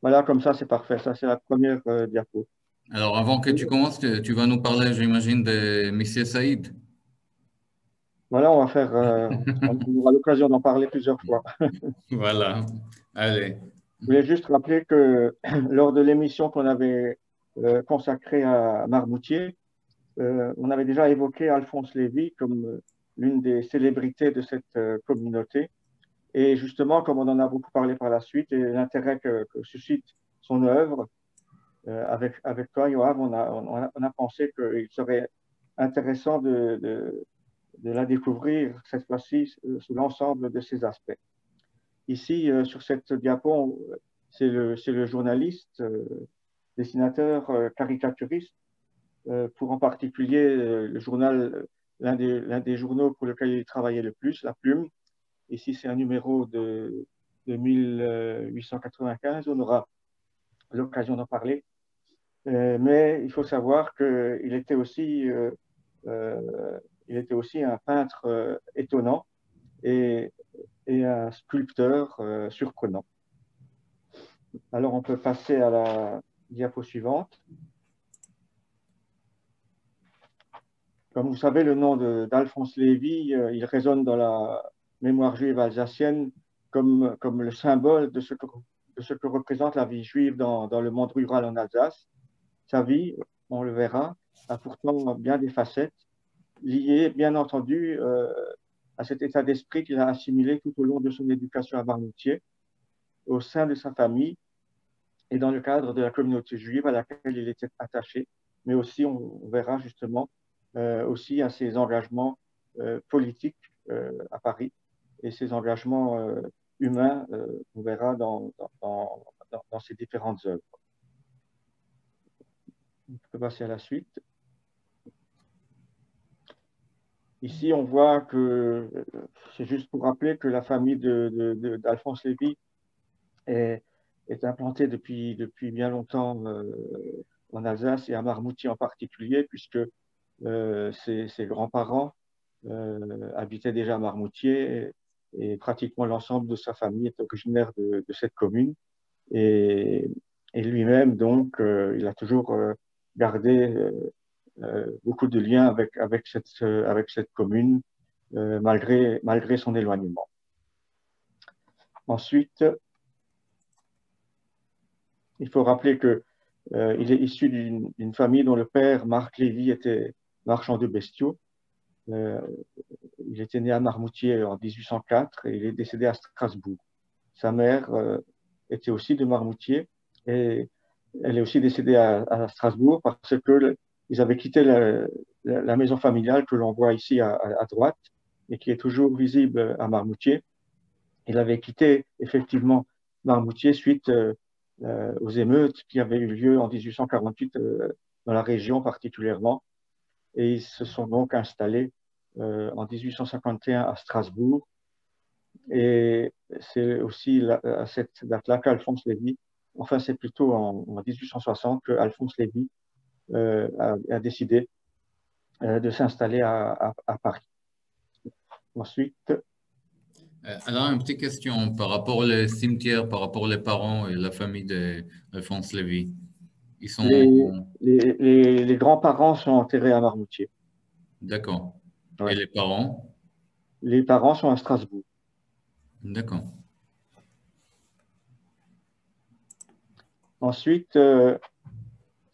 Voilà, comme ça, c'est parfait. Ça, c'est la première diapo. Alors, avant que tu commences, tu vas nous parler, j'imagine, de Monsieur Saïd. Voilà, on aura l'occasion d'en parler plusieurs fois. Voilà. Allez. Je voulais juste rappeler que lors de l'émission qu'on avait consacrée à Marmoutier, on avait déjà évoqué Alphonse Lévy comme l'une des célébrités de cette communauté. Et justement, comme on en a beaucoup parlé par la suite et l'intérêt que suscite son œuvre, avec toi, Yoav, on a pensé qu'il serait intéressant de la découvrir cette fois-ci sous l'ensemble de ses aspects. Ici, sur cette diapo, c'est le journaliste, dessinateur, caricaturiste, pour en particulier le journal, l'un des journaux pour lequel il travaillait le plus, La Plume. Ici, c'est un numéro de 1895. On aura l'occasion d'en parler. Mais il faut savoir il était aussi un peintre étonnant et, et un sculpteur surprenant. Alors, on peut passer à la diapo suivante. Comme vous savez, le nom d'Alphonse Lévy, il résonne dans la mémoire juive alsacienne comme le symbole de ce que représente la vie juive dans le monde rural en Alsace. Sa vie, on le verra, a pourtant bien des facettes, liées bien entendu à cet état d'esprit qu'il a assimilé tout au long de son éducation à Marmoutier, au sein de sa famille et dans le cadre de la communauté juive à laquelle il était attaché, mais aussi, on verra justement, aussi à ses engagements politiques à Paris et ses engagements humains, on verra dans ses différentes œuvres. On peut passer à la suite. Ici, on voit que, c'est juste pour rappeler que la famille d'Alphonse Lévy est, est implantée depuis bien longtemps en Alsace et à Marmoutier en particulier, puisque ses grands-parents habitaient déjà à Marmoutier et pratiquement l'ensemble de sa famille est originaire de cette commune. Et, et lui-même, donc, il a toujours gardé beaucoup de liens avec cette commune, malgré son éloignement. Ensuite, il faut rappeler que il est issu d'une famille dont le père, Marc Lévy, était marchand de bestiaux. Il était né à Marmoutier en 1804 et il est décédé à Strasbourg. Sa mère était aussi de Marmoutier et elle est aussi décédée à Strasbourg parce que ils avaient quitté la maison familiale que l'on voit ici à droite et qui est toujours visible à Marmoutier. Il avait quitté effectivement Marmoutier suite aux émeutes qui avaient eu lieu en 1848 dans la région particulièrement. Et ils se sont donc installés en 1851 à Strasbourg. Et c'est aussi à cette date-là qu'Alphonse Lévy, enfin c'est plutôt en 1860 qu'Alphonse Lévy a décidé de s'installer à Paris. Ensuite, Alors, une petite question par rapport au cimetière, par rapport aux parents et la famille d'Alphonse Lévy. Ils sont les grands-parents sont enterrés à Marmoutier. d'accord. Et Ouais. les parents? Les parents sont à Strasbourg. D'accord. Ensuite,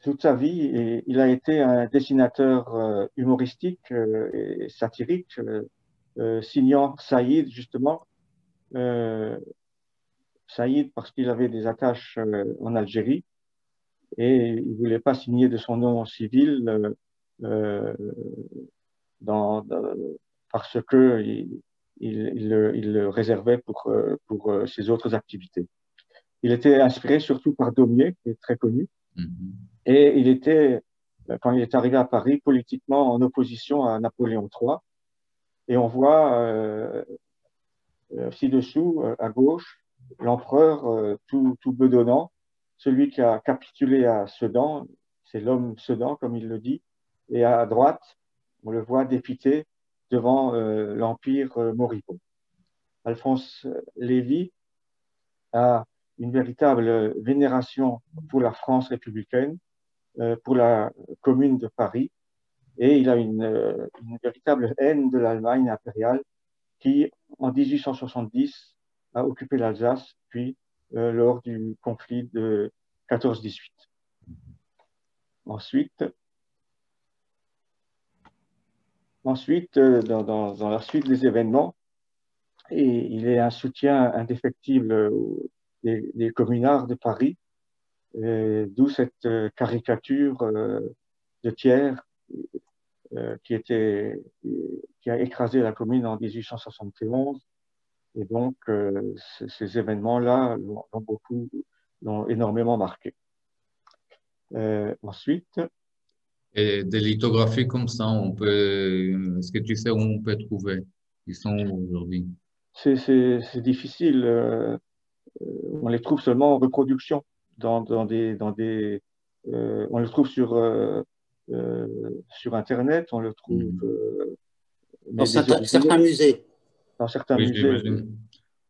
toute sa vie, il a été un dessinateur humoristique et satirique, signant Saïd, justement. Euh, Saïd parce qu'il avait des attaches en Algérie et il ne voulait pas signer de son nom civil euh, dans, parce que il le réservait pour ses autres activités. Il était inspiré surtout par Daumier, qui est très connu, Mhm. et il était, quand il est arrivé à Paris, politiquement en opposition à Napoléon III. Et on voit ci-dessous, à gauche, l'empereur tout bedonnant, celui qui a capitulé à Sedan, c'est l'homme Sedan, comme il le dit, et à droite, on le voit dépité devant l'Empire moribond. Alphonse Lévy a une véritable vénération pour la France républicaine, pour la commune de Paris, et il a une véritable haine de l'Allemagne impériale qui, en 1870, a occupé l'Alsace, puis lors du conflit de 14-18. Ensuite, dans la suite des événements, et il est un soutien indéfectible des communards de Paris, d'où cette caricature de Thiers qui a écrasé la commune en 1871. Et donc, ces événements-là l'ont énormément marqué. Ensuite, Et des lithographies comme ça, est-ce que tu sais où on peut trouver? Ils sont où aujourd'hui? c'est difficile. On les trouve seulement en reproduction. On le trouve sur Internet, on le trouve, Dans mais des originaux certains musées. dans certains Oui, musées. j'imagine.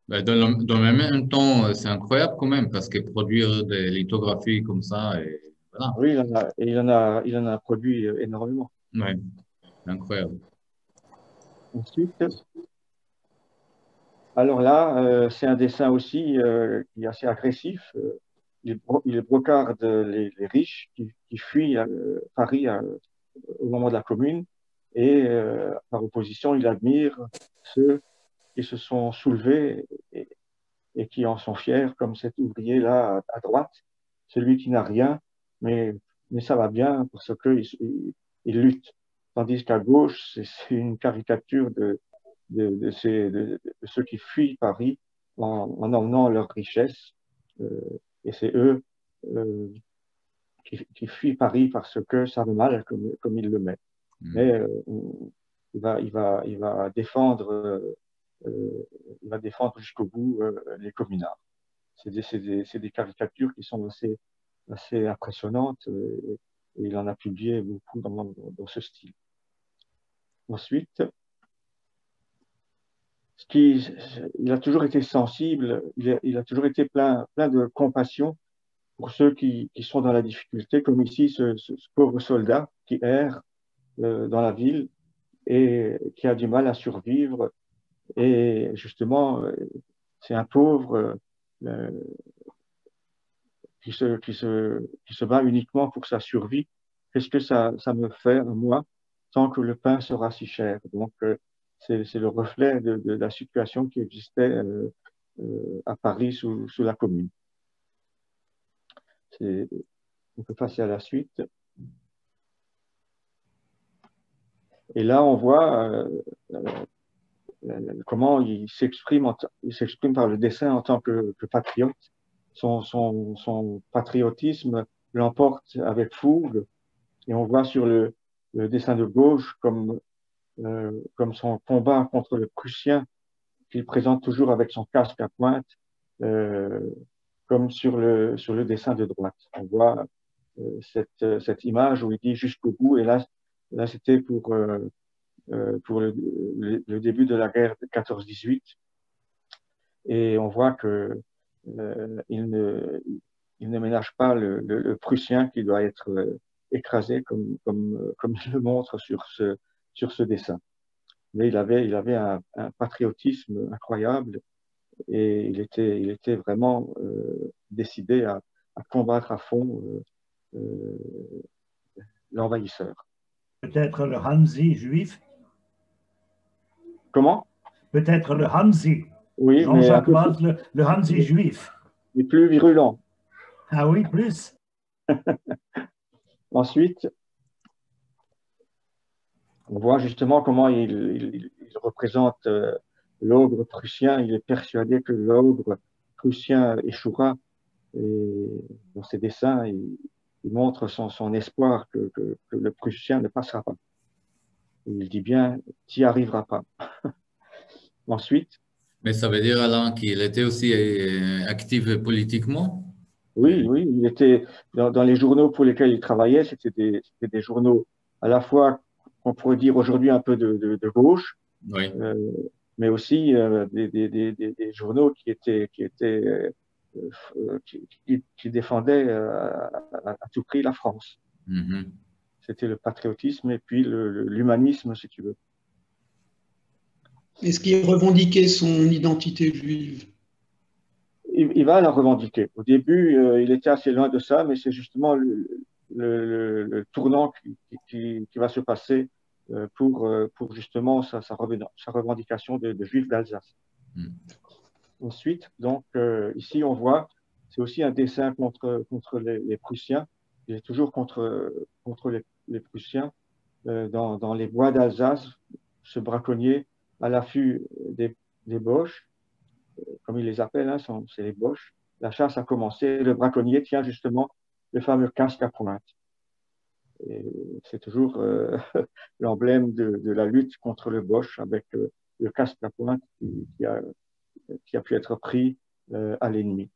Ben, dans le même temps, c'est incroyable quand même, parce que produire des lithographies comme ça, et voilà, Oui, il en a produit énormément. ouais, incroyable. Ensuite, alors là, c'est un dessin aussi qui est assez agressif. Il brocarde les riches qui fuient Paris au moment de la Commune et par opposition, il admire ceux qui se sont soulevés et qui en sont fiers, comme cet ouvrier-là à droite, celui qui n'a rien, mais, mais ça va bien parce qu'il lutte. Tandis qu'à gauche, c'est une caricature de ceux qui fuient Paris en emmenant leurs richesses. Et c'est eux euh, qui fuient Paris parce que ça va mal, comme il le met. Mais il va défendre, il va défendre jusqu'au bout les communards. C'est des caricatures qui sont assez impressionnantes et il en a publié beaucoup dans ce style. Ensuite, il a toujours été sensible, il a toujours été plein de compassion pour ceux qui sont dans la difficulté, comme ici ce pauvre soldat qui erre dans la ville et qui a du mal à survivre. Et justement, c'est un pauvre qui se bat uniquement pour sa survie. Qu'est-ce que ça me fait, moi, tant que le pain sera si cher? Donc, c'est le reflet de la situation qui existait à Paris sous la Commune. On peut passer à la suite. Et là, on voit comment il s'exprime par le dessin en tant que patriote. Son patriotisme l'emporte avec fougue. Et on voit sur le dessin de gauche comme son combat contre le Prussien qu'il présente toujours avec son casque à pointe, euh, comme sur le dessin de droite. On voit cette image où il dit jusqu'au bout, et là c'était pour le début de la guerre de 14-18, et on voit que il ne ménage pas le Prussien qui doit être écrasé comme il le montre sur ce dessin. Mais il avait un patriotisme incroyable et il était vraiment décidé à combattre à fond l'envahisseur. Peut-être le Hansi juif. Comment? Peut-être le Hansi. Oui, Jean-Jacques Valls, le Hansi juif. Mais plus virulent. Ah oui, plus. Ensuite, on voit justement comment il représente l'ogre prussien. Il est persuadé que l'ogre prussien échouera. Et dans ses dessins, il montre son espoir que le Prussien ne passera pas. Et il dit bien, tu n'y arriveras pas. Ensuite, Mais ça veut dire, Alain, qu'il était aussi actif politiquement? oui, il était dans les journaux pour lesquels il travaillait, c'était des journaux à la fois, on pourrait dire aujourd'hui un peu de gauche, Oui. mais aussi des journaux qui étaient qui défendait à tout prix la France. Mhm. C'était le patriotisme et puis l'humanisme, si tu veux. Est-ce qu'il revendiquait son identité juive? Il va la revendiquer. Au début, il était assez loin de ça, mais c'est justement le tournant qui va se passer pour justement sa revendication de juif d'Alsace. Mm. Ensuite, donc, ici, on voit, c'est aussi un dessin contre les Prussiens. Il est toujours contre les Prussiens dans les bois d'Alsace, ce braconnier à l'affût des Boches, comme ils les appellent, hein, c'est les Boches. La chasse a commencé. Le braconnier tient justement le fameux casque à pointe. C'est toujours l'emblème de la lutte contre le Boche avec le casque à pointe qui a pu être pris à l'ennemi.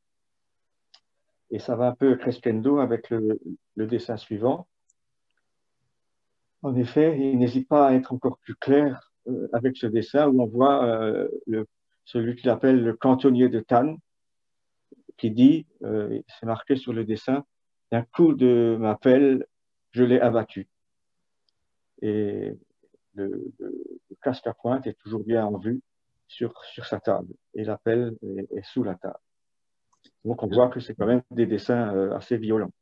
Et ça va un peu crescendo avec le dessin suivant. En effet, il n'hésite pas à être encore plus clair avec ce dessin où on voit celui qu'il appelle le cantonnier de Thann, qui dit, c'est marqué sur le dessin, d'un coup de ma pelle, je l'ai abattu. Et le casque à pointe est toujours bien en vue sur sa table et la pelle est sous la table. Donc on voit que c'est quand même des dessins assez violents.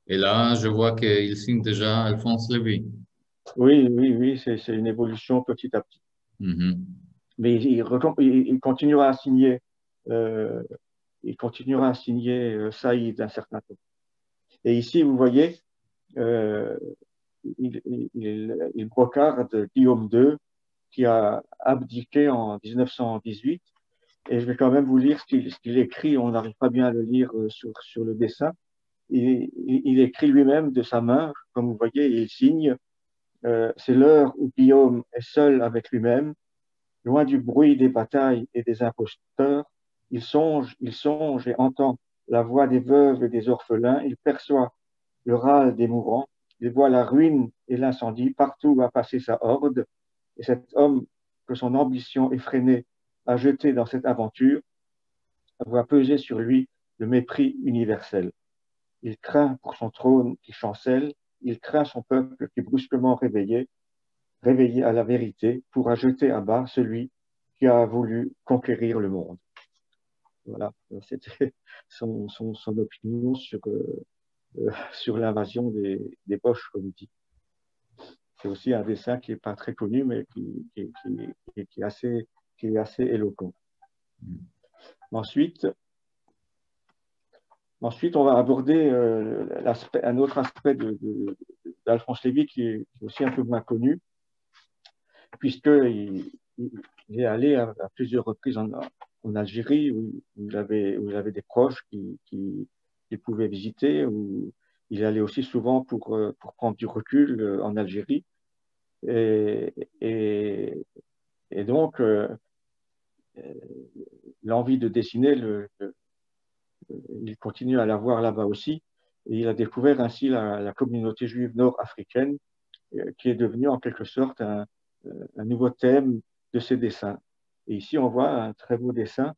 Et là, je vois qu'il signe déjà Alphonse Lévy. Oui, c'est une évolution petit à petit. Mhm. Mais il continuera à signer, Saïd un certain temps. Et ici, vous voyez, il brocarde Guillaume II, qui a abdiqué en 1918. Et je vais quand même vous lire ce qu'il écrit. On n'arrive pas bien à le lire sur le dessin. Il écrit lui-même de sa main, comme vous voyez, et il signe. C'est l'heure où Guillaume est seul avec lui-même, loin du bruit des batailles et des imposteurs. Il songe et entend la voix des veuves et des orphelins. Il perçoit le râle des mourants. Il voit la ruine et l'incendie partout où a passé sa horde. Et cet homme que son ambition effrénée a jeté dans cette aventure voit peser sur lui le mépris universel. Il craint pour son trône qui chancelle. Il craint son peuple qui brusquement réveillé à la vérité, pourra jeter à bas celui qui a voulu conquérir le monde. Voilà, c'était son opinion sur l'invasion des Boches, comme il dit. C'est aussi un dessin qui n'est pas très connu, mais qui est assez éloquent. Ensuite, on va aborder un autre aspect d'Alphonse Lévy qui est aussi un peu moins connu, puisqu'il est allé à plusieurs reprises en Algérie où il avait des proches qu'il pouvait visiter, où il allait aussi souvent pour prendre du recul en Algérie. Et donc, l'envie de dessiner, il continue à l'avoir là-bas aussi. Et il a découvert ainsi la communauté juive nord-africaine, qui est devenue en quelque sorte un nouveau thème de ses dessins. Et ici, on voit un très beau dessin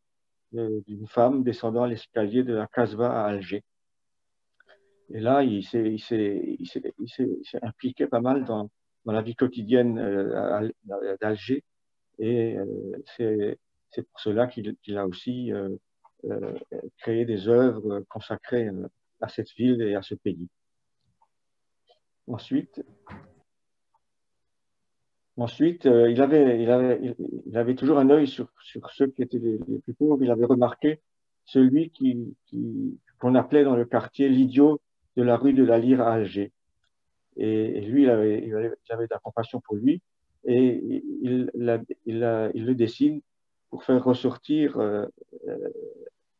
d'une femme descendant l'escalier de la Casbah à Alger. Et là, il s'est impliqué pas mal dans la vie quotidienne d'Alger. Et c'est pour cela qu'il a aussi créé des œuvres consacrées à cette ville et à ce pays. Ensuite, il avait toujours un œil sur ceux qui étaient les plus pauvres. Il avait remarqué celui qu'on appelait dans le quartier l'idiot de la rue de la Lyre à Alger. Et lui, il avait de la compassion pour lui et il le dessine pour faire ressortir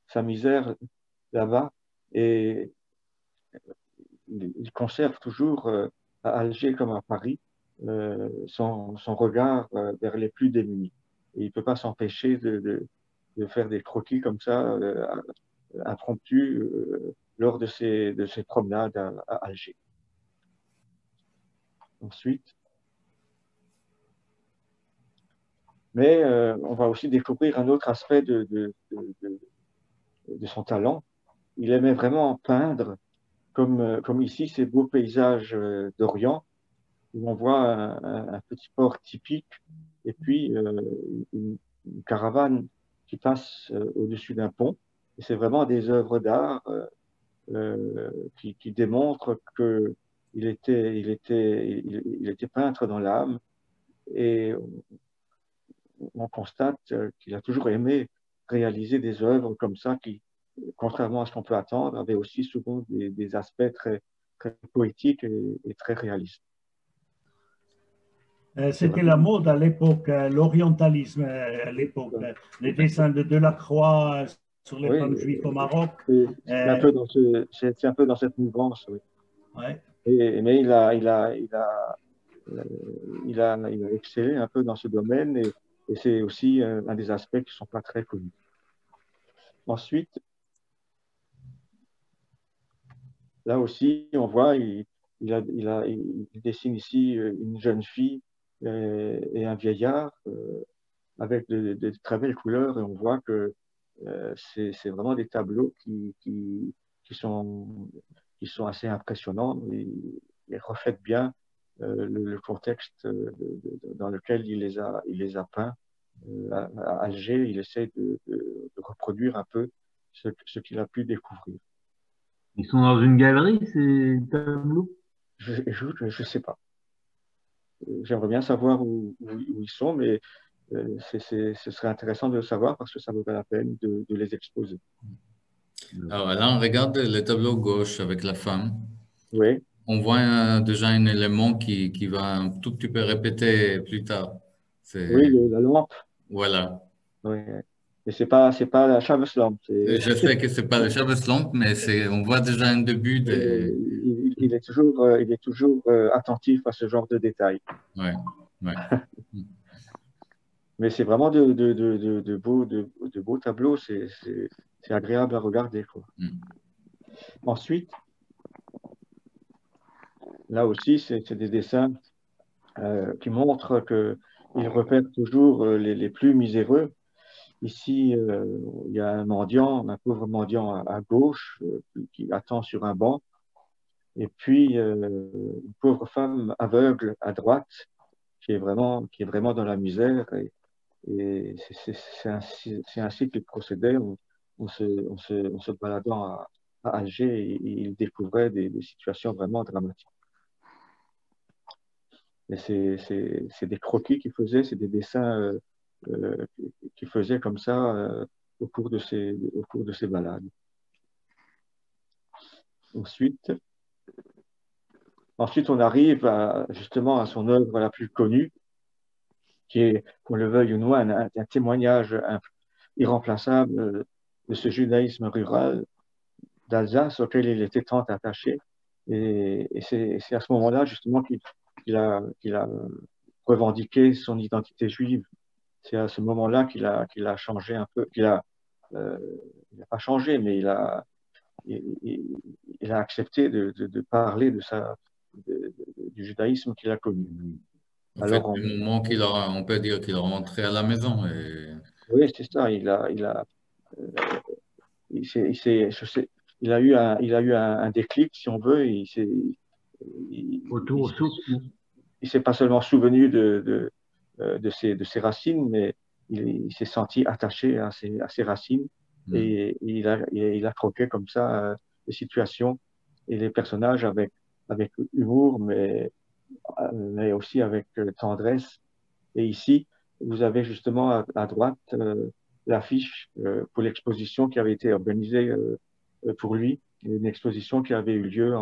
sa misère là-bas. Et il conserve toujours à Alger comme à Paris son regard vers les plus démunis. Et il ne peut pas s'empêcher de faire des croquis comme ça, impromptus, lors de ses promenades à Alger. Ensuite, mais on va aussi découvrir un autre aspect de son talent. Il aimait vraiment peindre, comme ici, ces beaux paysages d'Orient, où on voit un petit port typique, et puis une caravane qui passe au-dessus d'un pont. Et c'est vraiment des œuvres d'art qui démontrent qu'il était peintre dans l'âme. Et on constate qu'il a toujours aimé réaliser des œuvres comme ça qui, contrairement à ce qu'on peut attendre, avaient aussi souvent des aspects très, très poétiques et très réalistes. C'était la mode à l'époque, l'orientalisme à l'époque, les dessins de Delacroix sur les femmes juives au Maroc. C'est un peu dans cette mouvance, oui. Ouais. Mais il a excellé un peu dans ce domaine et c'est aussi un des aspects qui ne sont pas très connus. Ensuite, là aussi, on voit, il dessine ici une jeune fille et un vieillard avec de très belles couleurs et on voit que c'est vraiment des tableaux qui sont assez impressionnants et reflètent bien le contexte dans lequel il les a peints. À Alger, il essaie de reproduire un peu ce qu'il a pu découvrir. Ils sont dans une galerie, ces tableaux? Je sais pas. J'aimerais bien savoir où ils sont, mais ce serait intéressant de le savoir parce que ça vaudrait la peine de les exposer. Alors là, on regarde le tableau gauche avec la femme. Oui. On voit déjà un élément qui va un tout petit peu répéter plus tard. Oui, la lampe. Voilà. Oui. Et c'est pas la Chavez-lampe. Je sais que c'est pas le Chavez-lampe, mais on voit déjà un début de... Il est toujours attentif à ce genre de détails. Ouais, ouais. Mais c'est vraiment de beaux tableaux. C'est agréable à regarder, quoi. Ensuite, là aussi, c'est des dessins qui montrent qu'il repère toujours les plus miséreux. Ici, il y a un pauvre mendiant à gauche qui attend sur un banc. Et puis, une pauvre femme aveugle à droite qui est vraiment dans la misère. Et c'est ainsi qu'il procédait en se baladant à Alger. Et il découvrait des situations vraiment dramatiques. Et c'est des croquis qu'il faisait, c'est des dessins qu'il faisait comme ça au cours de ses balades. Ensuite, on arrive justement à son œuvre la plus connue, qui est, qu'on le veuille ou non, un témoignage irremplaçable de ce judaïsme rural d'Alsace auquel il était tant attaché. Et c'est à ce moment-là, justement, qu'il a revendiqué son identité juive. C'est à ce moment-là qu'il a changé un peu, il n'a pas changé, mais il a accepté de parler du judaïsme qu'il a connu. En fait, du moment on peut dire qu'il est rentré à la maison. Oui, c'est ça. Il a eu un déclic, si on veut. Il s'est pas seulement souvenu de ses racines, mais il s'est senti attaché à ses racines et il a croqué comme ça les situations et les personnages avec humour, mais aussi avec tendresse. Et ici, vous avez justement à droite l'affiche pour l'exposition qui avait été organisée pour lui, une exposition qui avait eu lieu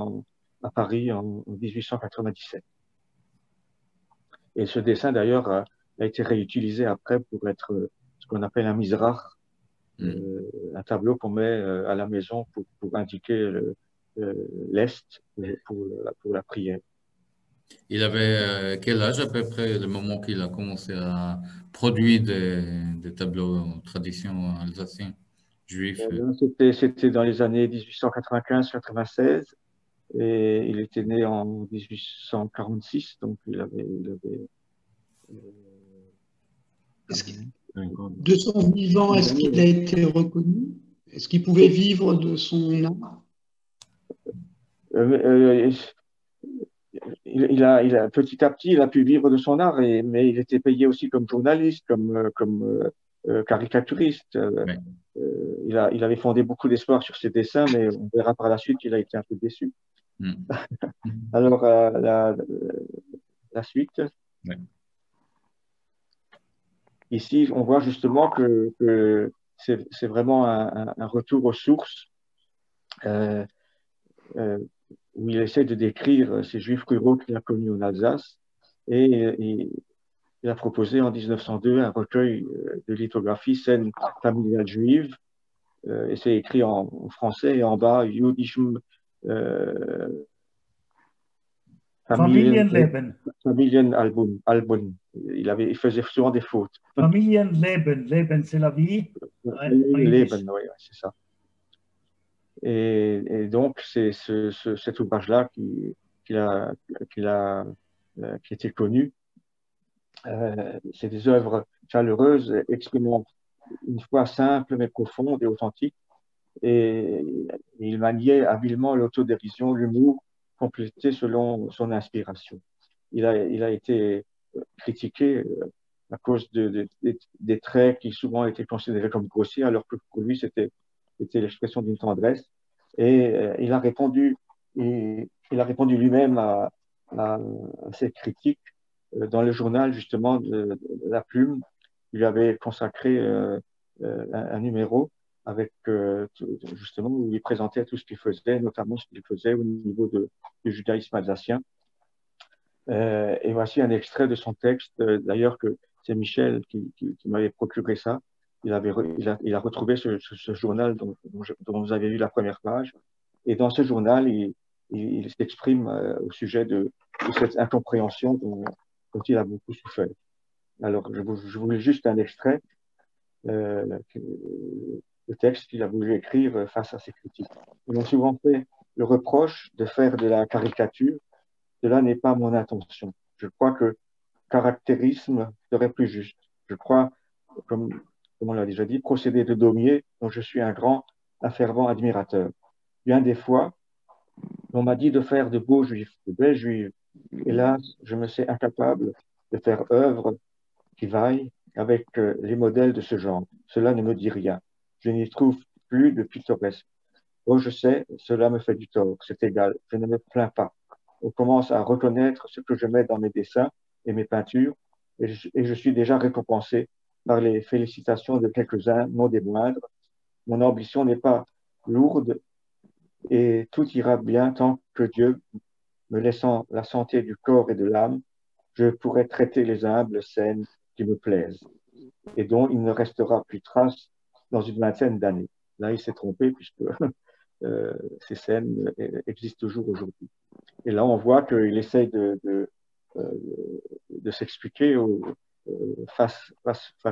à Paris en 1897. Et ce dessin, d'ailleurs, a été réutilisé après pour être ce qu'on appelle un mizrach, un tableau qu'on met à la maison pour indiquer l'Est pour la prière. Il avait quel âge à peu près, le moment qu'il a commencé à produire des tableaux en tradition alsacienne, juif? C'était dans les années 1895-96 et il était né en 1846, donc il avait de son vivant, est-ce qu'il a été reconnu? Est-ce qu'il pouvait vivre de son art? Euh, petit à petit, il a pu vivre de son art, mais il était payé aussi comme journaliste, comme caricaturiste. Ouais. Il avait fondé beaucoup d'espoir sur ses dessins, mais on verra par la suite qu'il a été un peu déçu. Mm. Alors, la suite. Ouais. Ici, on voit justement que c'est vraiment un retour aux sources euh, euh, où il essaie de décrire ces juifs ruraux qu'il a connus en Alsace. Et il a proposé en 1902 un recueil de lithographies scènes familiales juives. Et c'est écrit en français et en bas, Jüdischem Familienleben. Familienalbum. Il faisait souvent des fautes. Familienleben. Leben, c'est la vie. Familienleben, oui, c'est ça. Et donc, c'est cet ouvrage-là qui était connu. C'est des œuvres chaleureuses, exprimant une foi simple mais profonde et authentique. Et il maniait habilement l'autodérision, l'humour, complété selon son inspiration. Il a été critiqué à cause des traits qui souvent étaient considérés comme grossiers, alors que pour lui, c'était l'expression d'une tendresse. Et il a répondu lui-même à cette critique dans le journal justement de La Plume. Il lui avait consacré un numéro avec justement où il présentait tout ce qu'il faisait, notamment ce qu'il faisait au niveau du judaïsme alsacien. Et voici un extrait de son texte, d'ailleurs que c'est Michel qui m'avait procuré ça. Il a retrouvé ce journal dont vous avez vu la première page. Et dans ce journal, il s'exprime au sujet de cette incompréhension dont il a beaucoup souffert. Alors, je voulais juste un extrait, le texte qu'il a voulu écrire face à ces critiques. Ils m'ont souvent fait le reproche de faire de la caricature. Cela n'est pas mon intention. Je crois que caractérisme serait plus juste. Je crois, comme on l'a déjà dit, procéder de Daumier, dont je suis un fervent admirateur. Bien des fois, on m'a dit de faire de beaux juifs, de belles juives. Hélas, je me sais incapable de faire œuvre qui vaille avec les modèles de ce genre. Cela ne me dit rien. Je n'y trouve plus de pittoresque. Oh, je sais, cela me fait du tort, c'est égal, je ne me plains pas. On commence à reconnaître ce que je mets dans mes dessins et mes peintures, et je suis déjà récompensé par les félicitations de quelques-uns, non des moindres. Mon ambition n'est pas lourde et tout ira bien tant que Dieu, me laissant la santé du corps et de l'âme, je pourrai traiter les humbles scènes qui me plaisent et dont il ne restera plus trace dans une vingtaine d'années. Là, il s'est trompé puisque ces scènes existent toujours aujourd'hui. Et là, on voit qu'il essaye de s'expliquer face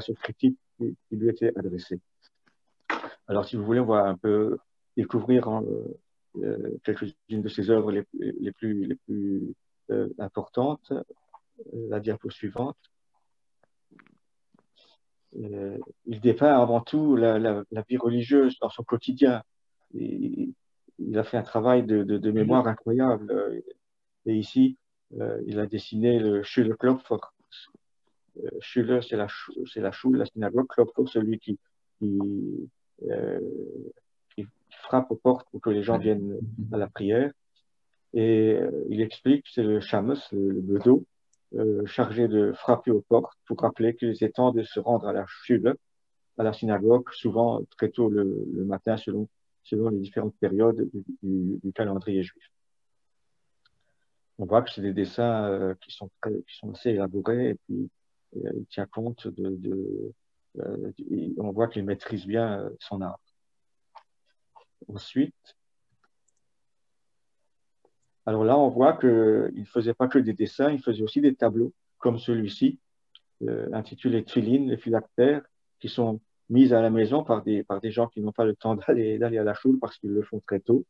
aux critiques qui lui étaient adressées. Alors, si vous voulez, on va un peu découvrir quelques-unes de ses œuvres les plus importantes. La diapo suivante. Il dépeint avant tout la vie religieuse dans son quotidien. Il a fait un travail de mémoire incroyable. Et ici, il a dessiné le Schüler Klopfer. Schüler, c'est la Schule, la synagogue. Klopfer, celui euh, qui frappe aux portes pour que les gens viennent à la prière. Et il explique, c'est le Shamus, le bedeau, chargé de frapper aux portes pour rappeler qu'il était temps de se rendre à la Schule, à la synagogue, souvent très tôt le matin, selon les différentes périodes du calendrier juif. On voit que c'est des dessins qui sont assez élaborés et puis il tient compte on voit qu'il maîtrise bien son art. Ensuite, alors là, on voit qu'il ne faisait pas que des dessins, il faisait aussi des tableaux, comme celui-ci, intitulé Tfilin, les phylactères, qui sont mis à la maison par des gens qui n'ont pas le temps d'aller à la choule parce qu'ils le font très tôt.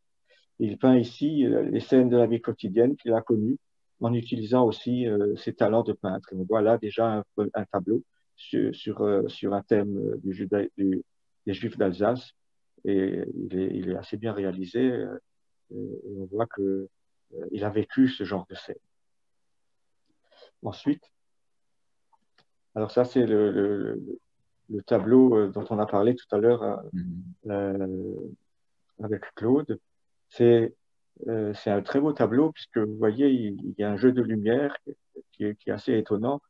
Il peint ici les scènes de la vie quotidienne qu'il a connues en utilisant aussi ses talents de peintre. Et on voit là déjà un tableau sur un thème des Juifs d'Alsace et il est assez bien réalisé. Et on voit que il a vécu ce genre de scène. Ensuite, alors ça, c'est le tableau dont on a parlé tout à l'heure avec Claude. C'est un très beau tableau puisque vous voyez, il y a un jeu de lumière qui est assez étonnant.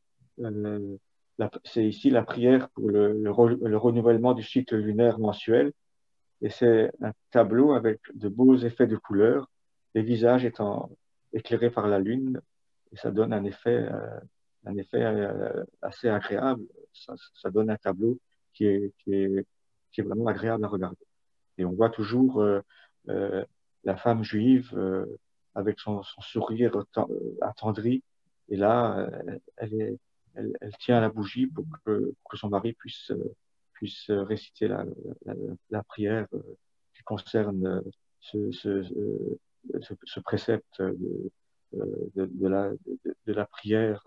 C'est ici la prière pour le renouvellement du cycle lunaire mensuel. Et c'est un tableau avec de beaux effets de couleurs, les visages étant éclairés par la lune. Et ça donne un effet assez agréable. Ça donne un tableau qui est vraiment agréable à regarder. Et on voit toujours la femme juive avec son sourire attendri. Et là, elle tient la bougie pour que son mari puisse réciter la prière qui concerne ce précepte de la prière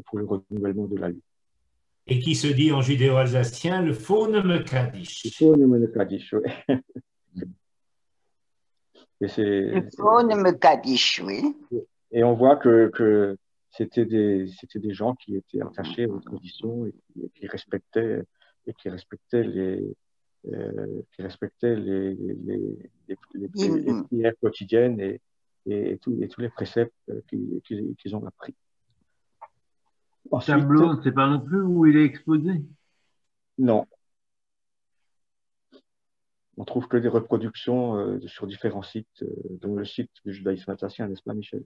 pour le renouvellement de la lune. Et qui se dit en judéo-alsacien le Faunem Kaddish. Le Faunem Kaddish, oui. Le Faunem Kaddish, oui. Et on voit que c'était des gens qui étaient attachés aux traditions et qui respectaient les prières quotidiennes et tous les préceptes qu'ils ont appris. Ensuite, tableau, c'est pas non plus où il est exposé? Non. On trouve que des reproductions sur différents sites, dont le site du judaïsme alsacien, n'est-ce pas, Michel?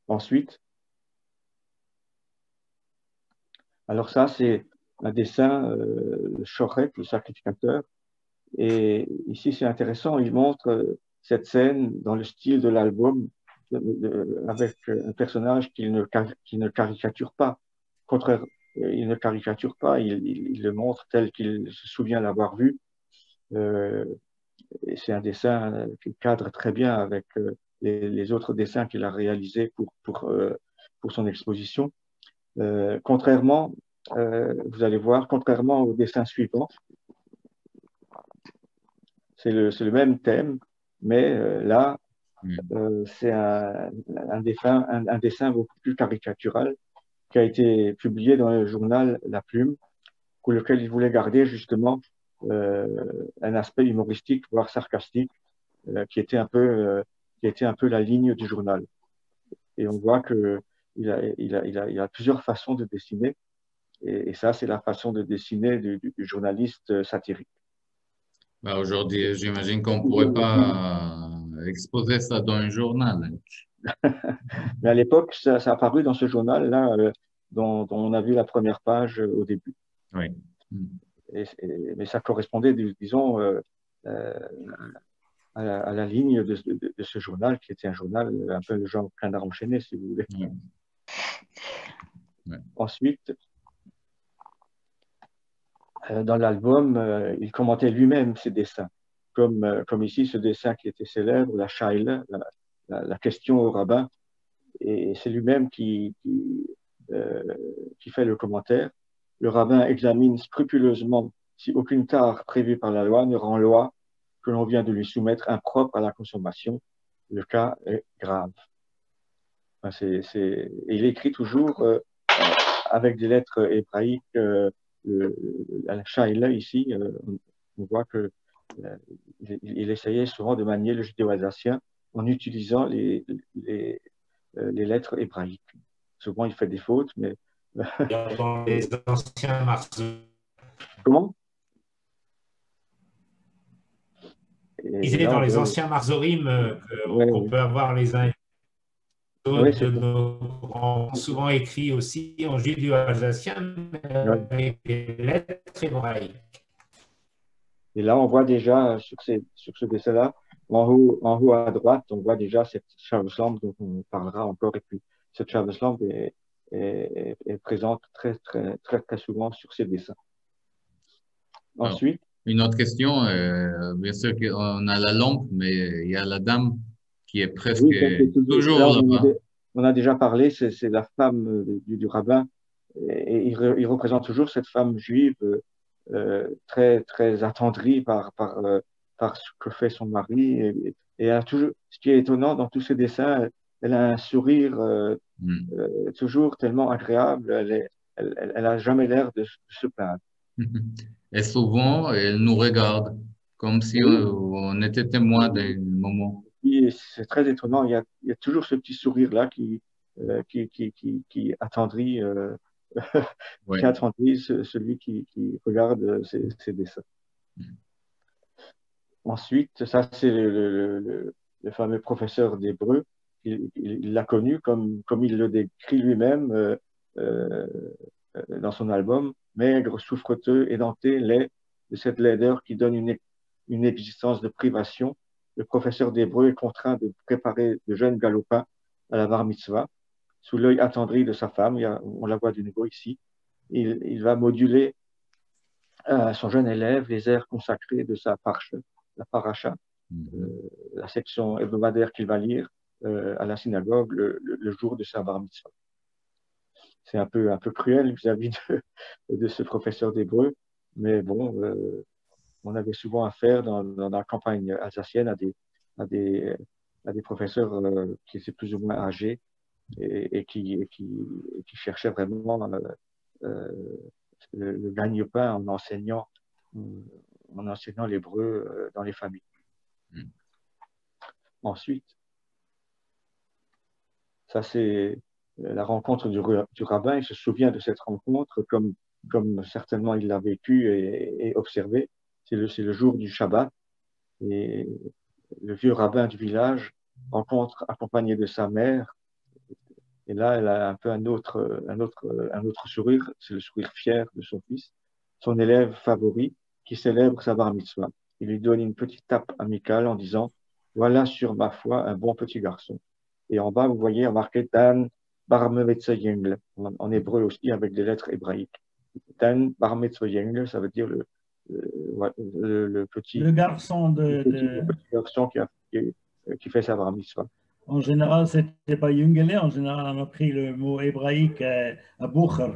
Ensuite, alors ça, c'est un dessin, le Shoret, le sacrificateur. Et ici, c'est intéressant, il montre cette scène dans le style de l'album, avec un personnage qui ne caricature pas. Au contraire, il ne caricature pas, il le montre tel qu'il se souvient l'avoir vu. Et c'est un dessin qui cadre très bien avec les autres dessins qu'il a réalisés pour son exposition. Contrairement, vous allez voir, contrairement au dessin suivant, c'est le même thème, mais là, c'est un dessin beaucoup plus caricatural qui a été publié dans le journal La Plume, pour lequel il voulait garder justement un aspect humoristique, voire sarcastique, qui était un peu la ligne du journal. Et on voit qu'il a plusieurs façons de dessiner, et ça, c'est la façon de dessiner du journaliste satirique. Bah aujourd'hui, j'imagine qu'on ne pourrait pas exposer ça dans un journal. Mais à l'époque, ça a apparu dans ce journal-là, dont on a vu la première page au début. Oui. Mais ça correspondait, disons, à la ligne de ce journal, qui était un journal un peu le genre Canard enchaîné, si vous voulez. Ouais. Ensuite, dans l'album, il commentait lui-même ses dessins, comme ici, ce dessin qui était célèbre, la Shaila, la question au rabbin, et c'est lui-même qui fait le commentaire. Le rabbin examine scrupuleusement si aucune tare prévue par la loi ne rend loi que l'on vient de lui soumettre impropre à la consommation. Le cas est grave. Enfin, et il écrit toujours avec des lettres hébraïques. La Shaila ici, on voit que il essayait souvent de manier le judéo-alsacien en utilisant les lettres hébraïques. Souvent, il fait des fautes, mais... Dans les anciens marseillais. Comment? Il disait dans les anciens marzorim qu'on peut avoir les uns et les autres, nos grands, souvent écrits aussi en judéo-alsacien, mais avec des lettres hébraïques. Et là, on voit déjà sur ce dessin-là, en haut à droite, on voit déjà cette Shavuot dont on parlera encore. Et puis, cette Shavuot est présente très souvent sur ces dessins. Ensuite, une autre question, bien sûr qu'on a la lampe, mais il y a la dame qui est presque toujours là-bas. On a déjà parlé, c'est la femme du rabbin, et il représente toujours cette femme juive très, très attendrie par ce que fait son mari. Et elle a toujours, ce qui est étonnant dans tous ses dessins, elle a un sourire toujours tellement agréable. Elle a jamais l'air de se plaindre. Et souvent, elle nous regarde comme si Oui. on était témoin d'un moment. Et c'est très étonnant. Il y a toujours ce petit sourire-là qui attendrit, Ouais. qui attendrit celui qui regarde ses dessins. Ensuite, ça, c'est le fameux professeur d'hébreu. Il l'a connu comme il le décrit lui-même euh, dans son album, maigre, souffreteux, édenté, laid, de cette laideur qui donne une existence de privation. Le professeur d'hébreu est contraint de préparer de jeunes galopins à la bar mitzvah, sous l'œil attendri de sa femme. On la voit de nouveau ici. Il va moduler à son jeune élève les airs consacrés de sa parche, la paracha, la section hebdomadaire qu'il va lire à la synagogue le jour de sa bar mitzvah. C'est un peu cruel vis-à-vis de ce professeur d'hébreu, mais bon, on avait souvent affaire dans la campagne alsacienne à des professeurs qui étaient plus ou moins âgés et qui cherchaient vraiment le gagne-pain en enseignant l'hébreu dans les familles. Ensuite, ça c'est la rencontre du rabbin. Il se souvient de cette rencontre comme certainement il l'a vécu et observé. C'est le jour du Shabbat et le vieux rabbin du village rencontre accompagné de sa mère. Et là, elle a un peu un autre sourire, c'est le sourire fier de son fils, son élève favori qui célèbre sa bar mitzvah. Il lui donne une petite tape amicale en disant « Voilà sur ma foi un bon petit garçon ». Et en bas, vous voyez marqué « Dan bar mitzvah yengel » en hébreu aussi avec des lettres hébraïques. Dan bar mitzvah yengel, ça veut dire le petit garçon le petit garçon qui fait sa bar mitzvah. En général, ce n'était pas Jungele, en général, on a pris le mot hébraïque à Bucher.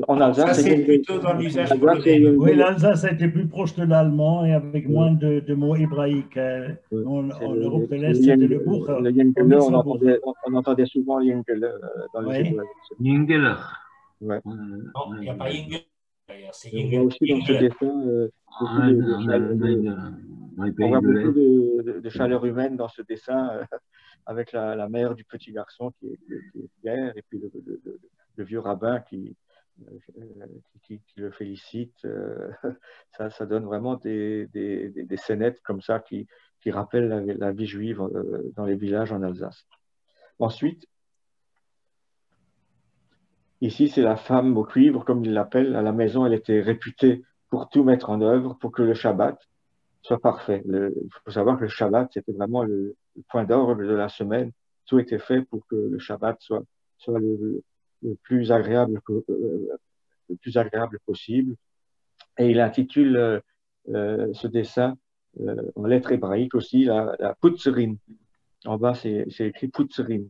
En Alsace, c'est plutôt dans l'usage polonais. Oui, l'Alsace était plus proche de l'allemand et avec moins de mots hébraïques. En Europe de l'Est, c'était le Bucher. Le Jungele, on entendait souvent le Jungele dans les hébreux. Jungele. Ouais. Non, il n'y a pas Jungele. On voit aussi dans ce dessin on voit beaucoup de chaleur humaine dans ce dessin avec la mère du petit garçon qui est fière et puis le vieux rabbin qui le félicite. Ça donne vraiment des scénettes comme ça qui rappellent la vie juive dans les villages en Alsace. Ensuite, ici, c'est la femme au cuivre, comme il l'appelle. À la maison, elle était réputée pour tout mettre en œuvre pour que le Shabbat soit parfait. Il faut savoir que le Shabbat, c'était vraiment le point d'orgue de la semaine. Tout était fait pour que le Shabbat soit le plus agréable possible. Et il intitule ce dessin en lettres hébraïques aussi la Putzerine. En bas, c'est écrit Putzerine.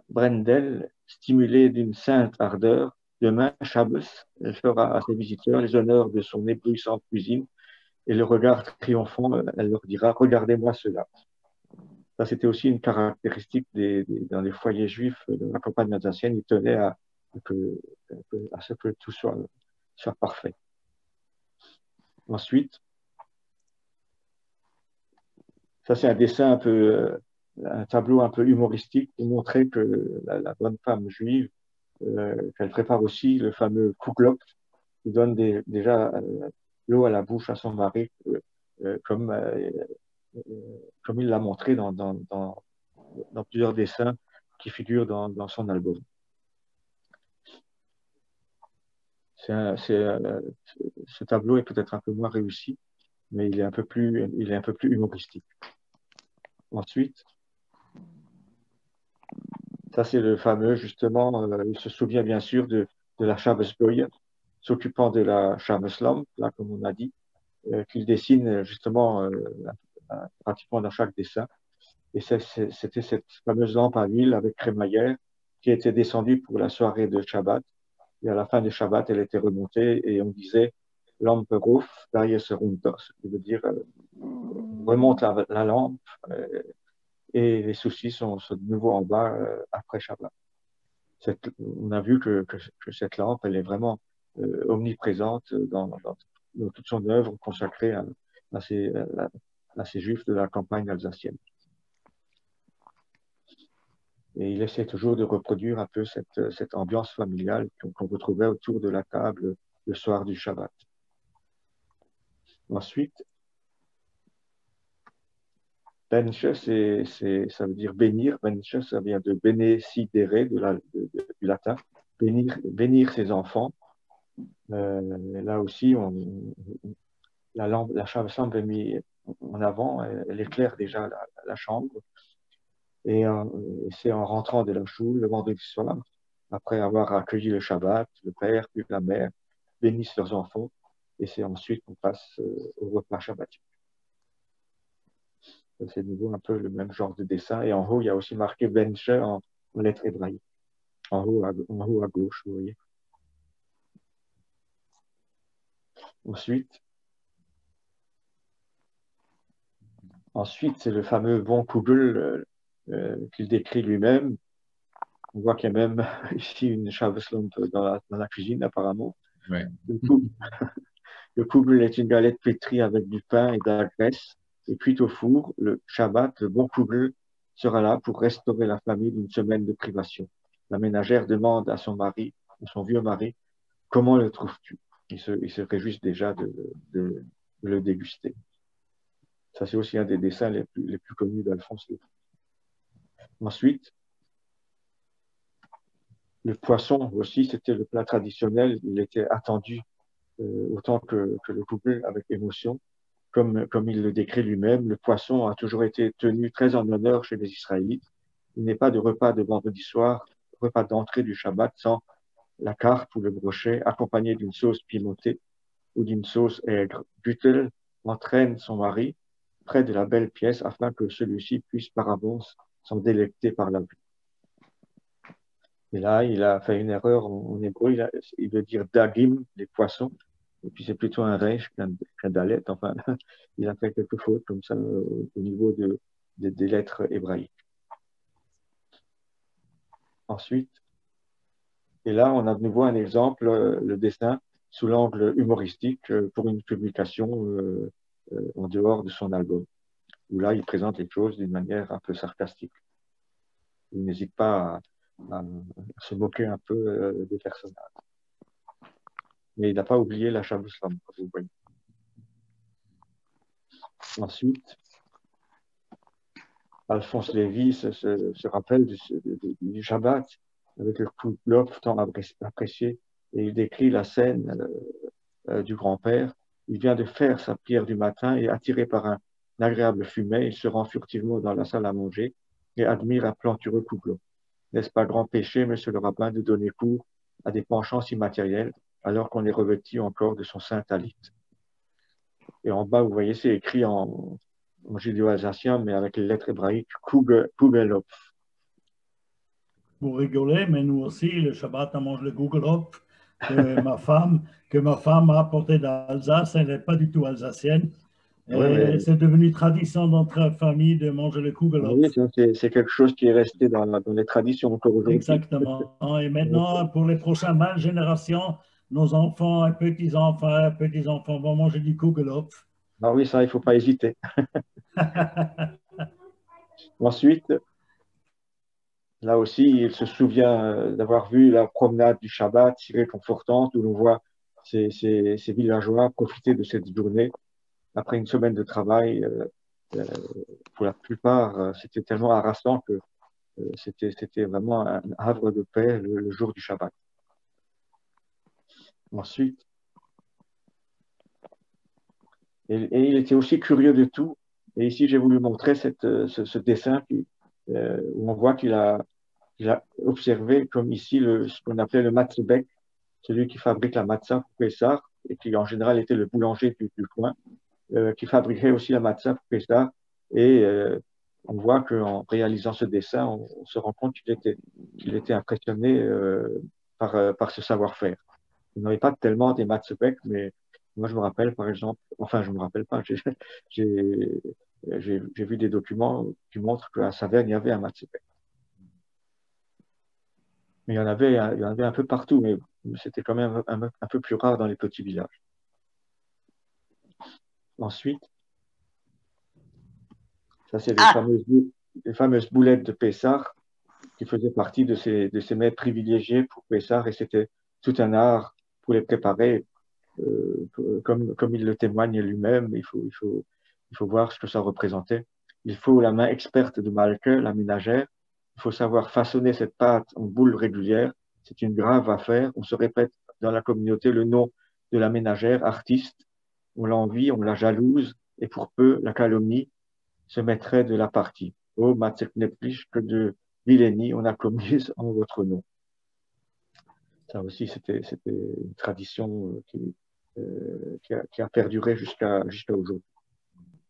Brendel, stimulé d'une sainte ardeur, demain, Shabbos, elle fera à ses visiteurs les honneurs de son éblouissante cuisine et le regard triomphant, elle leur dira « Regardez-moi cela ». Ça, c'était aussi une caractéristique dans les foyers juifs de la campagne alsacienne. Ils tenaient à ce que tout soit parfait. Ensuite, ça, c'est un dessin un tableau un peu humoristique pour montrer que la bonne femme juive, qu'elle prépare aussi le fameux Kuglok, qui donne déjà l'eau à la bouche à son mari, comme il l'a montré dans plusieurs dessins qui figurent dans son album. Ce tableau est peut-être un peu moins réussi, mais il est un peu plus humoristique. Ensuite, ça c'est le fameux, justement, il se souvient bien sûr de la Shabbos-Goy, s'occupant de la Shabbos-Lamp, là comme on a dit, qu'il dessine justement pratiquement dans chaque dessin. Et c'était cette fameuse lampe à huile avec crémaillère qui était descendue pour la soirée de Shabbat. Et à la fin du Shabbat, elle était remontée et on disait lampe ruf, derrière ce runter, ce qui veut dire remonte la lampe et les soucis sont de nouveau en bas après Shabbat. On a vu que cette lampe, elle est vraiment omniprésente dans toute son œuvre consacrée à ces Juifs de la campagne alsacienne. Et il essaie toujours de reproduire un peu cette ambiance familiale qu'on retrouvait autour de la table le soir du Shabbat. Ensuite, Benche, ça veut dire bénir. Benche, ça vient de bénécidere, du latin. Bénir ses enfants. Là aussi, la chambre est mise en avant, elle éclaire déjà la chambre. Et c'est en rentrant de la choule le vendredi soir, après avoir accueilli le Shabbat, le père puis la mère bénissent leurs enfants. Et c'est ensuite qu'on passe au repas shabbatique. C'est de nouveau un peu le même genre de dessin. Et en haut, il y a aussi marqué Benche en lettres hébraïques. En haut à gauche, vous voyez. Ensuite, c'est le fameux von Kugel qu'il décrit lui-même. On voit qu'il y a même ici une Shabbos-lampe dans la cuisine, apparemment. Ouais. Le Kugel est une galette pétrie avec du pain et de la graisse. Et puis au four, le Shabbat, le bon Kugel sera là pour restaurer la famille d'une semaine de privation. La ménagère demande à son mari, à son vieux mari, comment le trouves-tu? Il se réjouit déjà de le déguster. Ça, c'est aussi un des dessins les plus connus d'Alphonse Lévy. Ensuite, le poisson aussi, c'était le plat traditionnel. Il était attendu autant que le Kugel avec émotion. Comme il le décrit lui-même, le poisson a toujours été tenu très en honneur chez les Israélites. Il n'est pas de repas de vendredi soir, repas d'entrée du Shabbat sans la carpe ou le brochet accompagné d'une sauce pimentée ou d'une sauce aigre. Butel entraîne son mari près de la belle pièce afin que celui-ci puisse par avance s'en délecter par la vue. Et là, il a fait une erreur en hébreu, il veut dire dagim, les poissons, et puis c'est plutôt un resh qu'un dalet. Enfin, il a fait quelques fautes comme ça au niveau des lettres hébraïques. Ensuite, et là, on a de nouveau un exemple, le dessin sous l'angle humoristique pour une publication en dehors de son album, où là, il présente les choses d'une manière un peu sarcastique. Il n'hésite pas à se moquer un peu des personnages. Mais il n'a pas oublié la Shabbos-lampe, comme vous voyez. Ensuite, Alphonse Lévy se rappelle du Shabbat avec le couple tant apprécié et il décrit la scène du grand-père. Il vient de faire sa prière du matin et attiré par un agréable fumet, il se rend furtivement dans la salle à manger et admire un plantureux couple. N'est-ce pas grand péché, monsieur le rabbin, de donner cours à des penchants si matériels alors qu'on est revêtu encore de son saint talit? Et en bas, vous voyez, c'est écrit en judéo-alsacien, mais avec les lettres hébraïques, Kugelhopf. Vous rigolez, mais nous aussi, le Shabbat, on mange le Kugelhopf que ma femme a apporté d'Alsace. Elle n'est pas du tout alsacienne. Ouais, c'est devenu tradition dans notre famille de manger le Kugelhopf. Oui, c'est quelque chose qui est resté dans les traditions encore aujourd'hui. Exactement. Et maintenant, pour les prochaines générations, nos enfants et petits-enfants vont manger du Kugelhopf. Ah oui, ça, il ne faut pas hésiter. Ensuite, là aussi, il se souvient d'avoir vu la promenade du Shabbat si réconfortante où l'on voit ces villageois profiter de cette journée. Après une semaine de travail, pour la plupart, c'était tellement harassant que c'était vraiment un havre de paix le jour du Shabbat. Ensuite, et il était aussi curieux de tout. Et ici, j'ai voulu montrer ce dessin où on voit qu'il a observé, comme ici, ce qu'on appelait le matzebek, celui qui fabrique la matzah pour Pessah, et qui en général était le boulanger du coin, qui fabriquait aussi la matzah pour Pessah. Et on voit qu'en réalisant ce dessin, on se rend compte qu'il était impressionné par ce savoir-faire. Il n'avait pas tellement des Matzebek, mais moi je me rappelle par exemple, enfin je me rappelle pas, j'ai vu des documents qui montrent qu'à Saverne, il y avait un Matzebek. Mais il y en avait un peu partout, mais c'était quand même un peu plus rare dans les petits villages. Ensuite, ça c'est les fameuses boulettes de Pessard qui faisaient partie de ces mets privilégiés pour Pessard, et c'était tout un art pour les préparer, comme il le témoigne lui-même. Il faut voir ce que ça représentait. Il faut la main experte de Malke, la ménagère. Il faut savoir façonner cette pâte en boule régulière. C'est une grave affaire. On se répète dans la communauté le nom de la ménagère, artiste. On l'envie, on la jalouse, et pour peu, la calomnie se mettrait de la partie. Oh, Matzekneplich, que de vilainie on a commise en votre nom. Ça aussi, c'était une tradition qui a perduré jusqu'à aujourd'hui.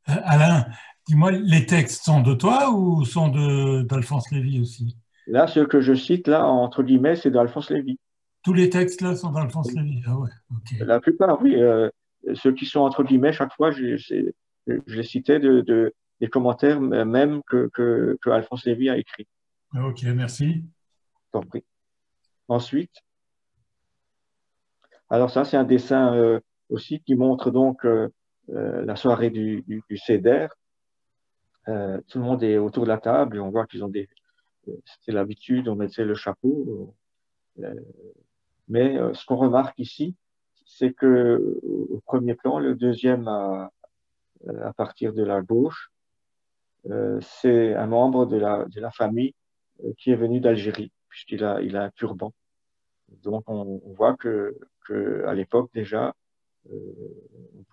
Alain, dis-moi, les textes sont de toi ou sont d'Alphonse Lévy aussi? Là, ce que je cite, là, entre guillemets, c'est d'Alphonse Lévy. Tous les textes, là, sont d'Alphonse Lévy? Ah ouais, ok. La plupart, oui. Ceux qui sont entre guillemets, chaque fois, je les citais des commentaires même que Alphonse Lévy a écrit. Ok, merci. T'en prie. Ensuite, alors ça, c'est un dessin aussi qui montre donc la soirée du Seder. Tout le monde est autour de la table et on voit qu'ils ont c'était l'habitude, on mettait le chapeau. Mais ce qu'on remarque ici, c'est que au premier plan, le deuxième à partir de la gauche, c'est un membre de la famille qui est venu d'Algérie, puisqu'il a un turban. Donc on voit à l'époque déjà, on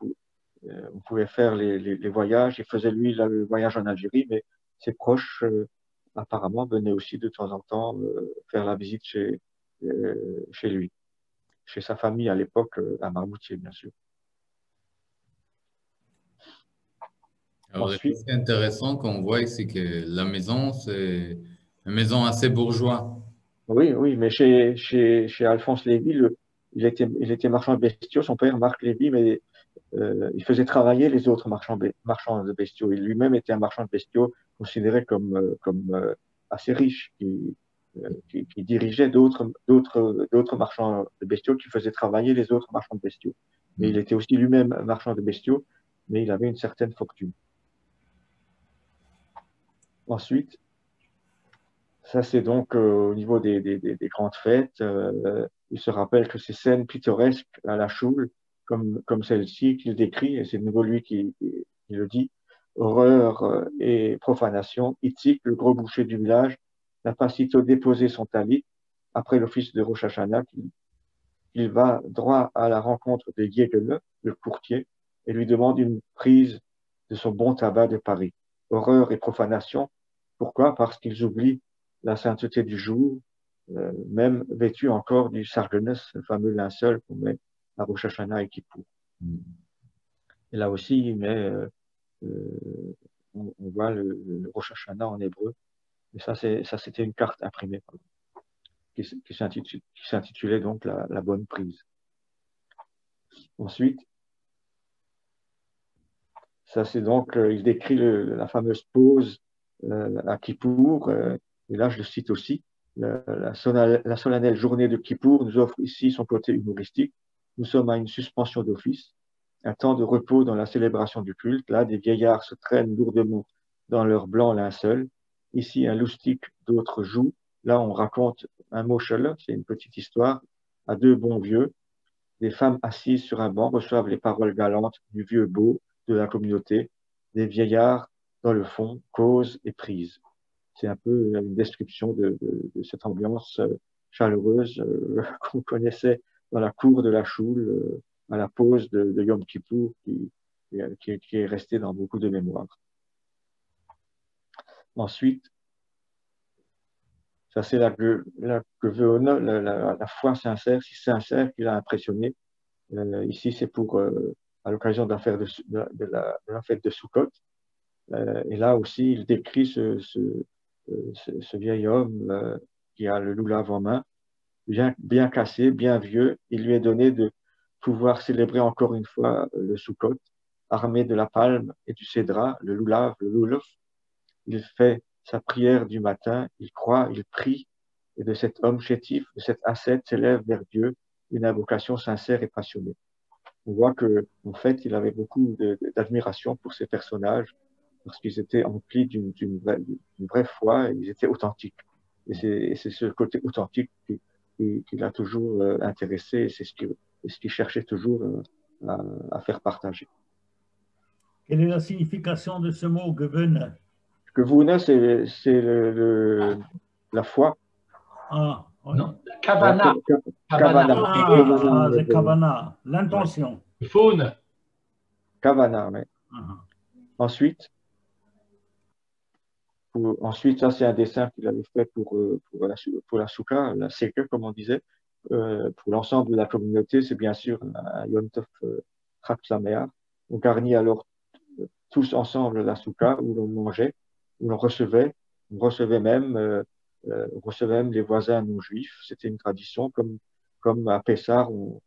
pouvait faire les voyages. Il faisait lui le voyage en Algérie, mais ses proches apparemment venaient aussi de temps en temps faire la visite chez lui, chez sa famille à l'époque, à Marmoutier, bien sûr. Alors, c'est intéressant qu'on voit ici que la maison, c'est une maison assez bourgeoise. Oui, mais chez Alphonse Lévy, il était marchand de bestiaux, son père, Marc Lévy, mais il faisait travailler les autres marchands de bestiaux. Il lui-même était un marchand de bestiaux considéré comme assez riche, qui dirigeait d'autres marchands de bestiaux qui faisaient travailler les autres marchands de bestiaux. Mais il était aussi lui-même marchand de bestiaux, mais il avait une certaine fortune. Ensuite, ça c'est donc au niveau des grandes fêtes. Il se rappelle que ces scènes pittoresques à la choule, comme celle-ci qu'il décrit, et c'est de nouveau lui qui le dit, horreur et profanation. Itzik, le gros boucher du village, n'a pas sitôt déposé son talit après l'office de Rosh Hashanah qu'il va droit à la rencontre de Yegele, le courtier, et lui demande une prise de son bon tabac de Paris. Horreur et profanation. Pourquoi? Parce qu'ils oublient la sainteté du jour, même vêtus encore du sargenes, le fameux linceul qu'on met à Rosh Hashanah et Kippour. Et là aussi, il met, on voit le Rosh Hashanah en hébreu. Et ça, c'était une carte imprimée, qui s'intitulait donc la bonne prise. Ensuite, ça c'est donc, il décrit la fameuse pause à Kippour, et là je le cite aussi, la solennelle journée de Kippour nous offre ici son côté humoristique. Nous sommes à une suspension d'office, un temps de repos dans la célébration du culte. Là, des vieillards se traînent lourdement dans leur blanc linceul. Ici, un loustic, d'autres jouent. Là, on raconte un moshel, c'est une petite histoire, à deux bons vieux. Des femmes assises sur un banc reçoivent les paroles galantes du vieux beau de la communauté. Des vieillards, dans le fond, causent et prisent. C'est un peu une description de cette ambiance chaleureuse qu'on connaissait dans la cour de la choule à la pause de Yom Kippour, qui est restée dans beaucoup de mémoires. Ensuite, ça c'est la foi sincère, si sincère qu'il a impressionné. Ici, c'est à l'occasion de la fête de Sukkot. Et là aussi, il décrit ce vieil homme qui a le loulav en main, bien cassé, bien vieux. Il lui est donné de pouvoir célébrer encore une fois le Sukkot, armé de la palme et du cédra, le loulav, le loulouf. Il fait sa prière du matin, il croit, il prie, et de cet homme chétif, de cet ascète, s'élève vers Dieu une invocation sincère et passionnée. On voit que, en fait, il avait beaucoup d'admiration pour ces personnages parce qu'ils étaient emplis d'une vraie foi et ils étaient authentiques. Et c'est ce côté authentique qui l'a toujours intéressé et c'est ce qu'il cherchait toujours à faire partager. Quelle est la signification de ce mot, Gewöhne? Gewöhne, c'est la foi. Ah, oui. Non, Kavana. Kavana. Ah, c'est Kavana, l'intention. Faune. Kavana, oui. Ensuite, ça c'est un dessin qu'il avait fait pour la soukha, la seke, comme on disait. Pour l'ensemble de la communauté, c'est bien sûr un Yom Tov Chag Sameach. On garnit alors tous ensemble la soukha où l'on mangeait, où on recevait même les voisins non juifs. C'était une tradition, comme à Pessah, on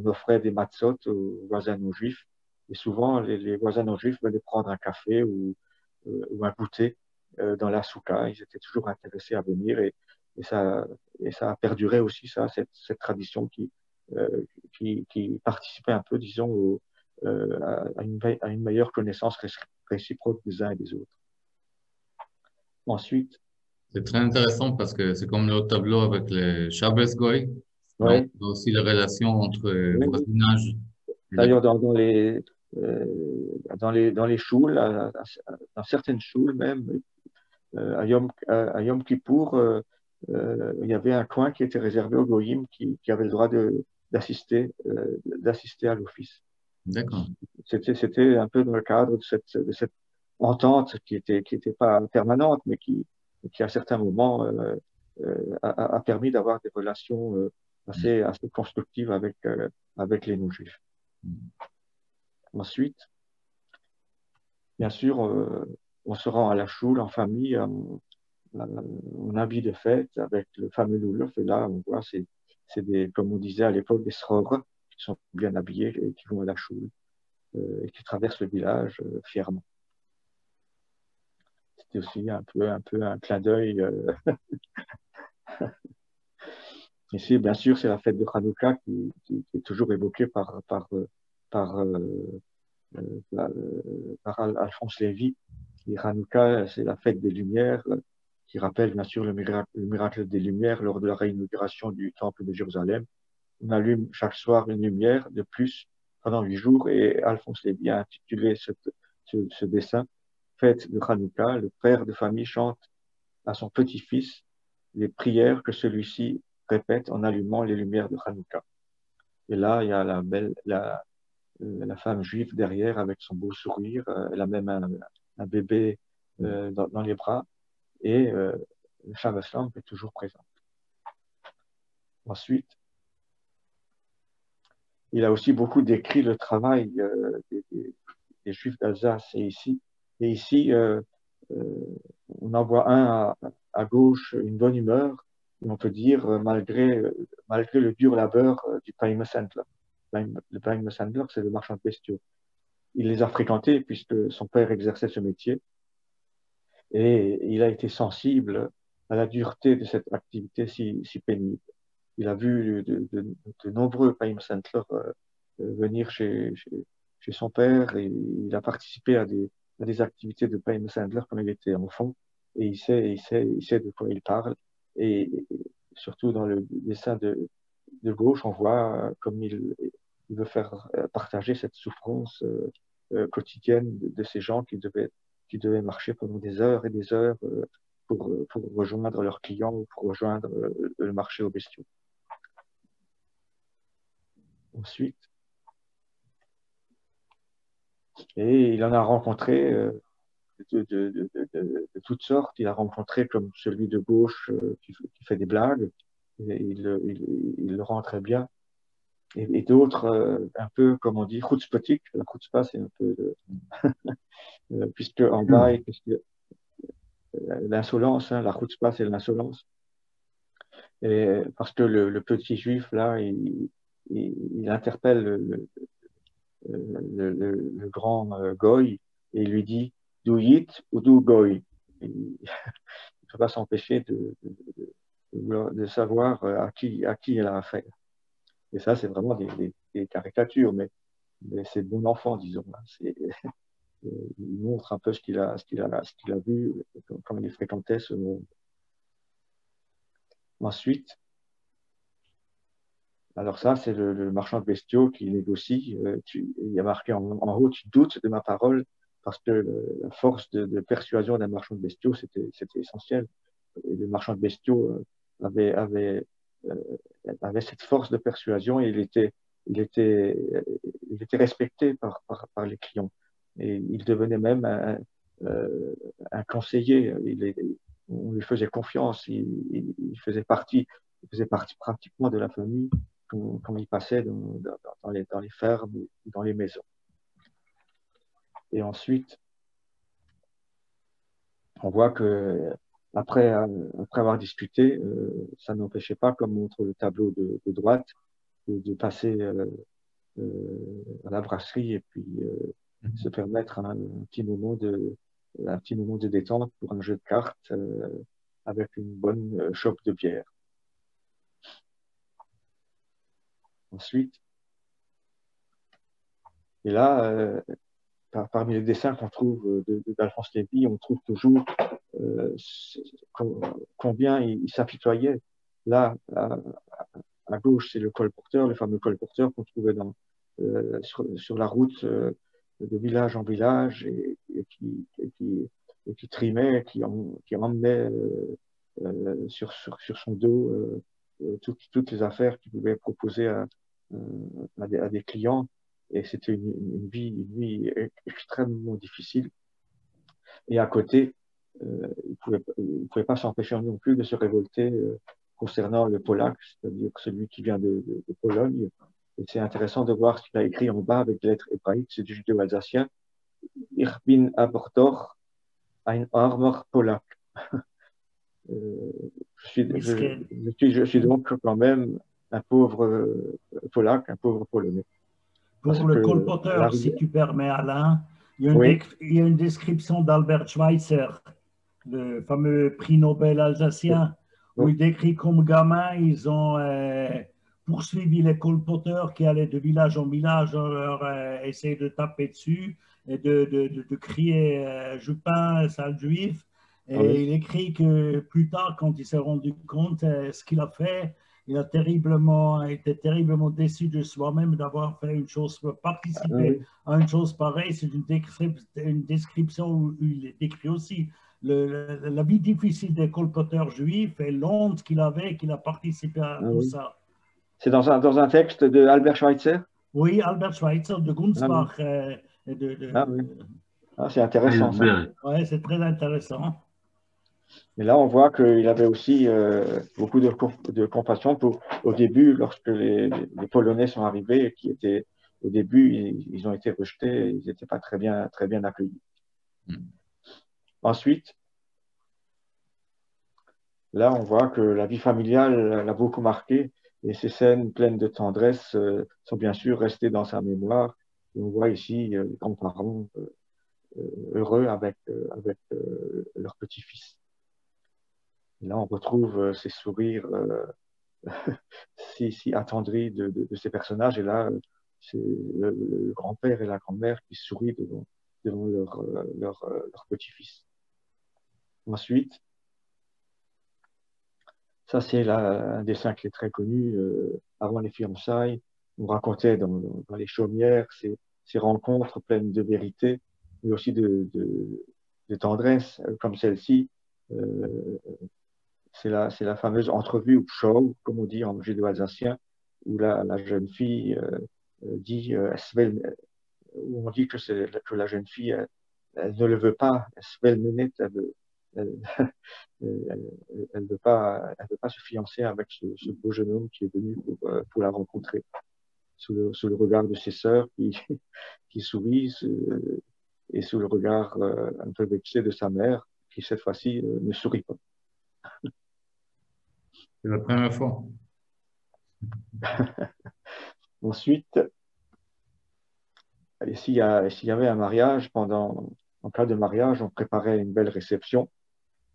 offrait des matzot aux voisins non juifs. Et souvent, les voisins non juifs venaient prendre un café ou un goûter dans la soukha. Ils étaient toujours intéressés à venir et ça a perduré aussi, cette tradition qui participait un peu, disons, à une meilleure connaissance réciproque des uns et des autres. Ensuite. C'est très intéressant parce que c'est comme le tableau avec les Shabbos Goy. Ouais. Donc, aussi la relation entre voisinage. D'ailleurs, dans les choules, dans certaines choules même, à Yom Kippour, il y avait un coin qui était réservé aux goyim qui avaient le droit d'assister à l'office. D'accord. C'était un peu dans le cadre de cette entente qui était pas permanente, mais qui à certains moments a permis d'avoir des relations assez constructives avec les non-juifs. Ensuite, bien sûr, on se rend à la choule en famille, en habit de fête avec le fameux loulouf. Et là, on voit, c'est comme on disait à l'époque, des srogres qui sont bien habillés et qui vont à la choule et qui traversent le village fièrement. C'était aussi un peu un clin d'œil. Ici, bien sûr, c'est la fête de Hanouka qui est toujours évoquée par Alphonse Lévy. Et Hanouka, c'est la fête des Lumières, qui rappelle bien sûr le miracle des Lumières lors de la réinauguration du Temple de Jérusalem. On allume chaque soir une lumière de plus pendant 8 jours et Alphonse Lévy a intitulé ce dessin Fête de Hanouka. Le père de famille chante à son petit-fils les prières que celui-ci répète en allumant les lumières de Hanouka. Et là, il y a la femme juive derrière avec son beau sourire. Elle a même un bébé dans les bras. Et le Shabbos Lamp est toujours présent. Ensuite, il a aussi beaucoup décrit le travail des Juifs d'Alsace. Et ici on en voit un à gauche, une bonne humeur, et on peut dire, malgré le dur labeur du Paim Sandler. Le Paim Sandler, c'est le marchand de bestiaux. Il les a fréquentés puisque son père exerçait ce métier. Et il a été sensible à la dureté de cette activité si pénible. Il a vu de nombreux Paim Sandler venir chez son père et il a participé à des activités de Paim Sandler quand il était enfant et il sait de quoi il parle. Et surtout dans le dessin de gauche, on voit comme il veut faire partager cette souffrance quotidienne de ces gens qui devaient marcher pendant des heures et des heures pour rejoindre leurs clients ou pour rejoindre le marché aux bestiaux. Ensuite, et il en a rencontré de toutes sortes. Il a rencontré comme celui de gauche qui fait des blagues. Et il le rend très bien. et d'autres un peu, comme on dit, chutzpahtik. La chutzpah, c'est un peu, puisque en bas, l'insolence, hein, la chutzpah, c'est l'insolence. Et parce que le petit juif, là, il interpelle le grand goy et il lui dit do it ou do goy. Il ne peut pas s'empêcher de savoir à qui il a affaire. Et ça, c'est vraiment des caricatures, mais c'est bon enfant, disons. Il montre un peu ce qu'il a vu, comment il fréquentait ce monde. Ensuite, alors ça, c'est le marchand de bestiaux qui négocie. Il y a marqué en haut, tu doutes de ma parole, parce que la force de persuasion d'un marchand de bestiaux, c'était essentiel. Et le marchand de bestiaux avait cette force de persuasion et il était respecté par les clients. Et il devenait même un conseiller. On lui faisait confiance. Il faisait partie pratiquement de la famille quand il passait dans les fermes ou dans les maisons. Et ensuite, on voit que après avoir discuté, ça n'empêchait pas, comme montre le tableau de droite, de passer à la brasserie et puis se permettre un petit moment de détente pour un jeu de cartes avec une bonne chope de bière. Ensuite, et là, parmi les dessins qu'on trouve d'Alphonse Lévy, on trouve toujours combien il s'apitoyait. Là, à gauche, c'est le colporteur, le fameux colporteur qu'on trouvait sur la route de village en village et qui trimait, qui emmenait sur son dos toutes les affaires qu'il pouvait proposer à des clients. Et c'était une vie extrêmement difficile. Et à côté, il pouvait pas s'empêcher non plus de se révolter concernant le Polak, c'est-à-dire celui qui vient de Pologne. Et c'est intéressant de voir ce qu'il a écrit en bas avec des lettres hébraïques, c'est du judéo-alsacien. Ich bin aber ein armer Polak. Je suis donc quand même un pauvre Polac, un pauvre Polonais. Pour le colporteur, si tu permets, Alain, il y a une description d'Albert Schweitzer, le fameux prix Nobel alsacien, où il décrit comme gamin, ils ont poursuivi les colporteurs qui allaient de village en village, leur essayer de taper dessus et de crier Jupin, sale juif. Et il écrit que plus tard, quand il s'est rendu compte ce qu'il a fait, il a été terriblement déçu de soi-même d'avoir fait une chose, participer à une chose pareille. C'est une description où il décrit aussi la vie difficile des colporteurs juifs et l'honte qu'il avait, qu'il a participé à tout ça. C'est dans un texte de Albert Schweitzer? Oui, Albert Schweitzer de Gunsbach. C'est intéressant ça. Oui, c'est très intéressant. Et là, on voit qu'il avait aussi beaucoup de compassion au début, lorsque les Polonais sont arrivés et qui étaient, au début, ils ont été rejetés, ils n'étaient pas très bien accueillis. Ensuite, là, on voit que la vie familiale l'a beaucoup marqué et ces scènes pleines de tendresse sont bien sûr restées dans sa mémoire. Et on voit ici les grands-parents heureux avec leur petit-fils. Là, on retrouve ces sourires si attendris de ces personnages. Et là, c'est le grand-père et la grand-mère qui sourient devant leur petit-fils. Ensuite, ça, c'est un dessin qui est très connu. Avant les fiançailles, on racontait dans les chaumières ces rencontres pleines de vérité, mais aussi de tendresse, comme celle-ci. C'est la fameuse entrevue ou show, comme on dit en judéo-alsacien, où la jeune fille dit, où on dit que la jeune fille, elle ne le veut pas, elle veut pas se fiancer avec ce beau jeune homme qui est venu pour la rencontrer. sous le regard de ses sœurs qui sourient et sous le regard un peu vexé de sa mère qui cette fois-ci ne sourit pas. C'est la première fois. Ensuite, s'il y avait un mariage, en cas de mariage, on préparait une belle réception.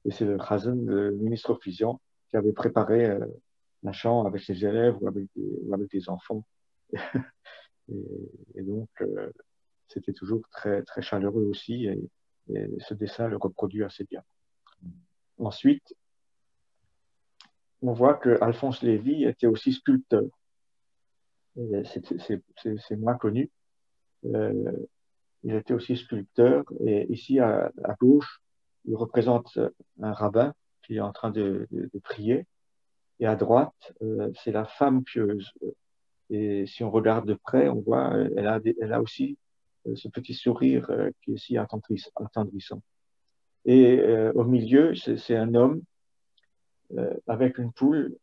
Et c'est le Chazen, le ministre officiant, qui avait préparé la chambre avec ses élèves ou avec des enfants. Et donc, c'était toujours très, très chaleureux aussi. Et ce dessin le reproduit assez bien. Ensuite, on voit que Alphonse Lévy était aussi sculpteur. C'est moins connu. Il était aussi sculpteur. Et ici, à gauche, il représente un rabbin qui est en train de prier. Et à droite, c'est la femme pieuse. Et si on regarde de près, on voit elle a aussi ce petit sourire qui est si attendrissant. Et au milieu, c'est un homme avec une poule.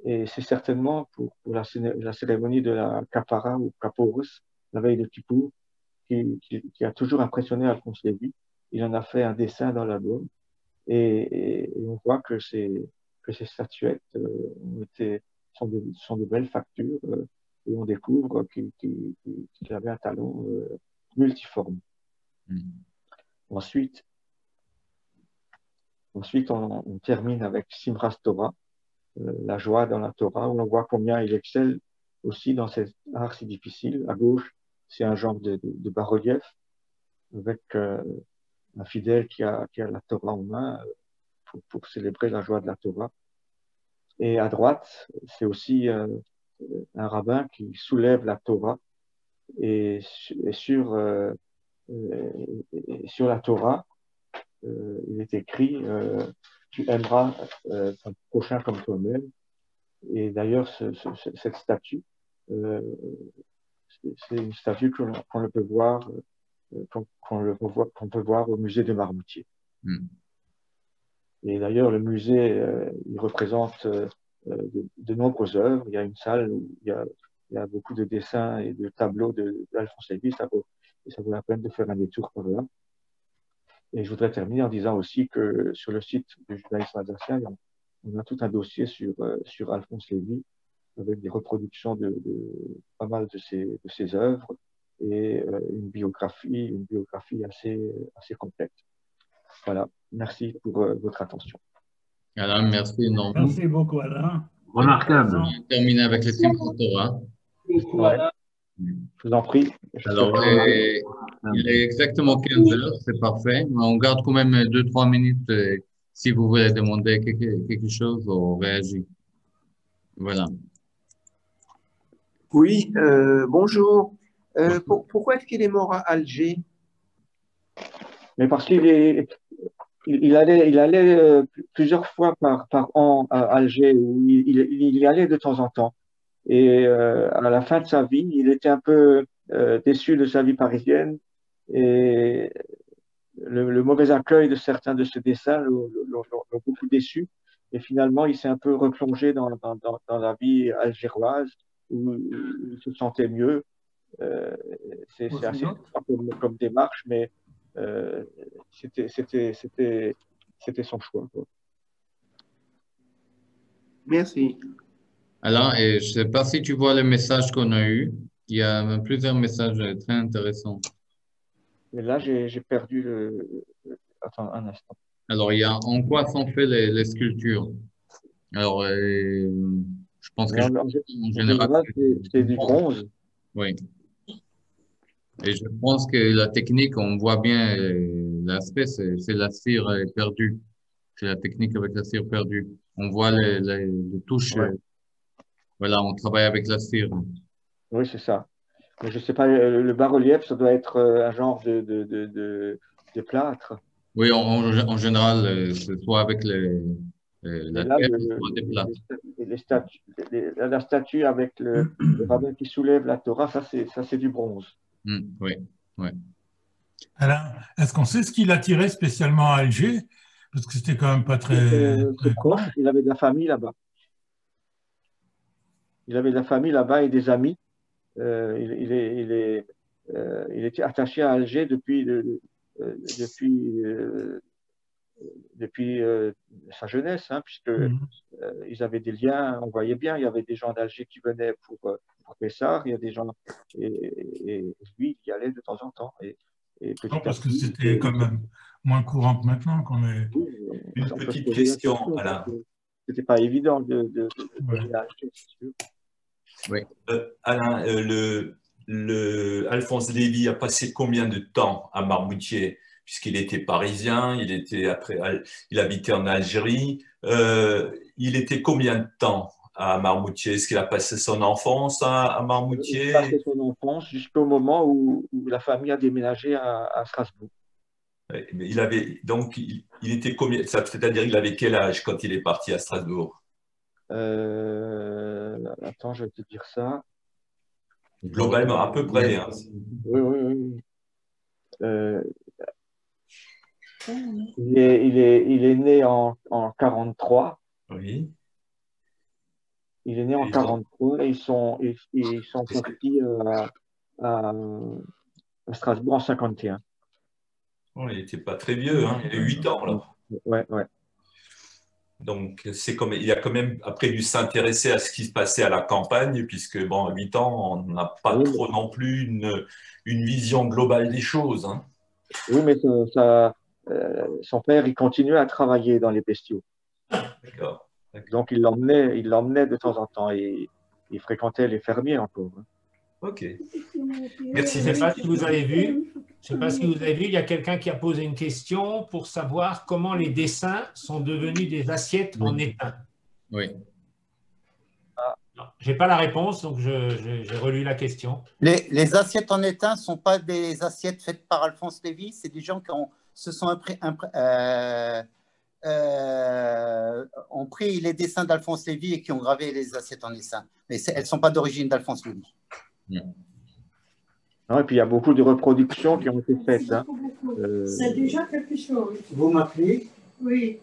Et c'est certainement pour la cérémonie de la Kapara ou Kaporus, la veille de Kippour, qui a toujours impressionné Alphonse Lévy. Il en a fait un dessin dans l'album. Et on voit que ces statuettes sont de belles factures et on découvre qu'il avait un talent multiforme. Ensuite, on termine avec Simras Torah, la joie dans la Torah, où on voit combien il excelle aussi dans cet art si difficile. À gauche, c'est un genre de bas-relief avec un fidèle qui a la Torah en main pour célébrer la joie de la Torah. Et à droite, c'est aussi un rabbin qui soulève la Torah. Et sur la Torah, il est écrit tu aimeras ton prochain comme toi-même. Et d'ailleurs, cette statue, c'est une statue qu'on peut voir au musée de Marmoutier. Et d'ailleurs, le musée, il représente de nombreuses œuvres. Il y a une salle où il y a beaucoup de dessins et de tableaux d'Alphonse Lévy. Ça vaut la peine de faire un détour par là. Et je voudrais terminer en disant aussi que sur le site du judaïsme alsacien, on a tout un dossier sur Alphonse Lévy avec des reproductions de pas mal de ses œuvres et une biographie assez complète. Voilà, merci pour votre attention. Alain, merci énormément. Merci beaucoup, Alain. Remarquable. On termine avec le Simchat Torah. Ouais. Je vous en prie. Alors, il est exactement 15 heures, c'est parfait. On garde quand même 2-3 minutes si vous voulez demander quelque chose ou réagir. Voilà. Oui, bonjour. Pourquoi est-ce qu'il est mort à Alger? Mais parce qu'il allait plusieurs fois par an à Alger, où il y allait de temps en temps. Et à la fin de sa vie, il était un peu déçu de sa vie parisienne et le mauvais accueil de certains de ses dessins l'ont beaucoup déçu. Et finalement, il s'est un peu replongé dans la vie algéroise où il se sentait mieux. C'est assez comme démarche, mais c'était son choix. Merci. Alors, et je ne sais pas si tu vois le message qu'on a eu. Il y a plusieurs messages très intéressants. Mais là, j'ai perdu Attends un instant. Alors, il y a en quoi sont faites les sculptures? Alors, je pense que en général, c'est du bronze. Oui. Et je pense que la technique, on voit bien l'aspect, c'est la cire perdue. C'est la technique avec la cire perdue. On voit les touches. Ouais. Voilà, on travaille avec la cire. Oui, c'est ça. Mais je ne sais pas, le bas-relief, ça doit être un genre de plâtre. Oui, en général, c'est soit avec la là, terre, soit des plâtres. La statue avec le rabbin qui soulève la Torah, ça c'est du bronze. Oui, oui. Alain, est-ce qu'on sait ce qui l'attirait spécialement à Alger? Parce que c'était quand même pas très proche. Il avait de la famille là-bas. Il avait de la famille là-bas et des amis. il était attaché à Alger depuis sa jeunesse, hein, puisque ils avaient des liens, on voyait bien, il y avait des gens d'Alger qui venaient pour Pessar, il y a des gens, et lui, il y allait de temps en temps. Non, parce que c'était quand même moins courant que maintenant qu'on est... Une petite question, Alain. C'était pas évident de venir à Alger, c'est sûr. Oui. Alain, Alphonse Lévy a passé combien de temps à Marmoutier, puisqu'il était parisien, il habitait en Algérie. Il était combien de temps à Marmoutier? Est-ce qu'il a passé son enfance à Marmoutier? Il a passé son enfance jusqu'au moment où la famille a déménagé à Strasbourg. Mais il était combien? C'est-à-dire, il avait quel âge quand il est parti à Strasbourg? Attends, je vais te dire ça. Globalement, à peu près. Hein. Oui. Il est né en 43. Oui. Il est né en 43 et ils sont partis à Strasbourg en 51. Oh, il n'était pas très vieux, hein. Il avait 8 ans là. Ouais. Donc, il a quand même après dû s'intéresser à ce qui se passait à la campagne, puisque, bon, à 8 ans, on n'a pas trop non plus une vision globale des choses. Hein. Oui, mais son père, il continuait à travailler dans les bestiaux. D'accord. Donc, il l'emmenait de temps en temps et il fréquentait les fermiers encore. Hein. Ok. Merci. Je ne sais pas si vous avez vu. Il y a quelqu'un qui a posé une question pour savoir comment les dessins sont devenus des assiettes en étain. Oui. Je n'ai pas la réponse, donc j'ai relu la question. Les assiettes en étain ne sont pas des assiettes faites par Alphonse Lévy, c'est des gens qui ont pris les dessins d'Alphonse Lévy et qui ont gravé les assiettes en étain. Mais elles ne sont pas d'origine d'Alphonse Lévy. Non, et puis il y a beaucoup de reproductions qui ont été faites. Hein. C'est déjà quelque chose. Vous m'appelez? Oui.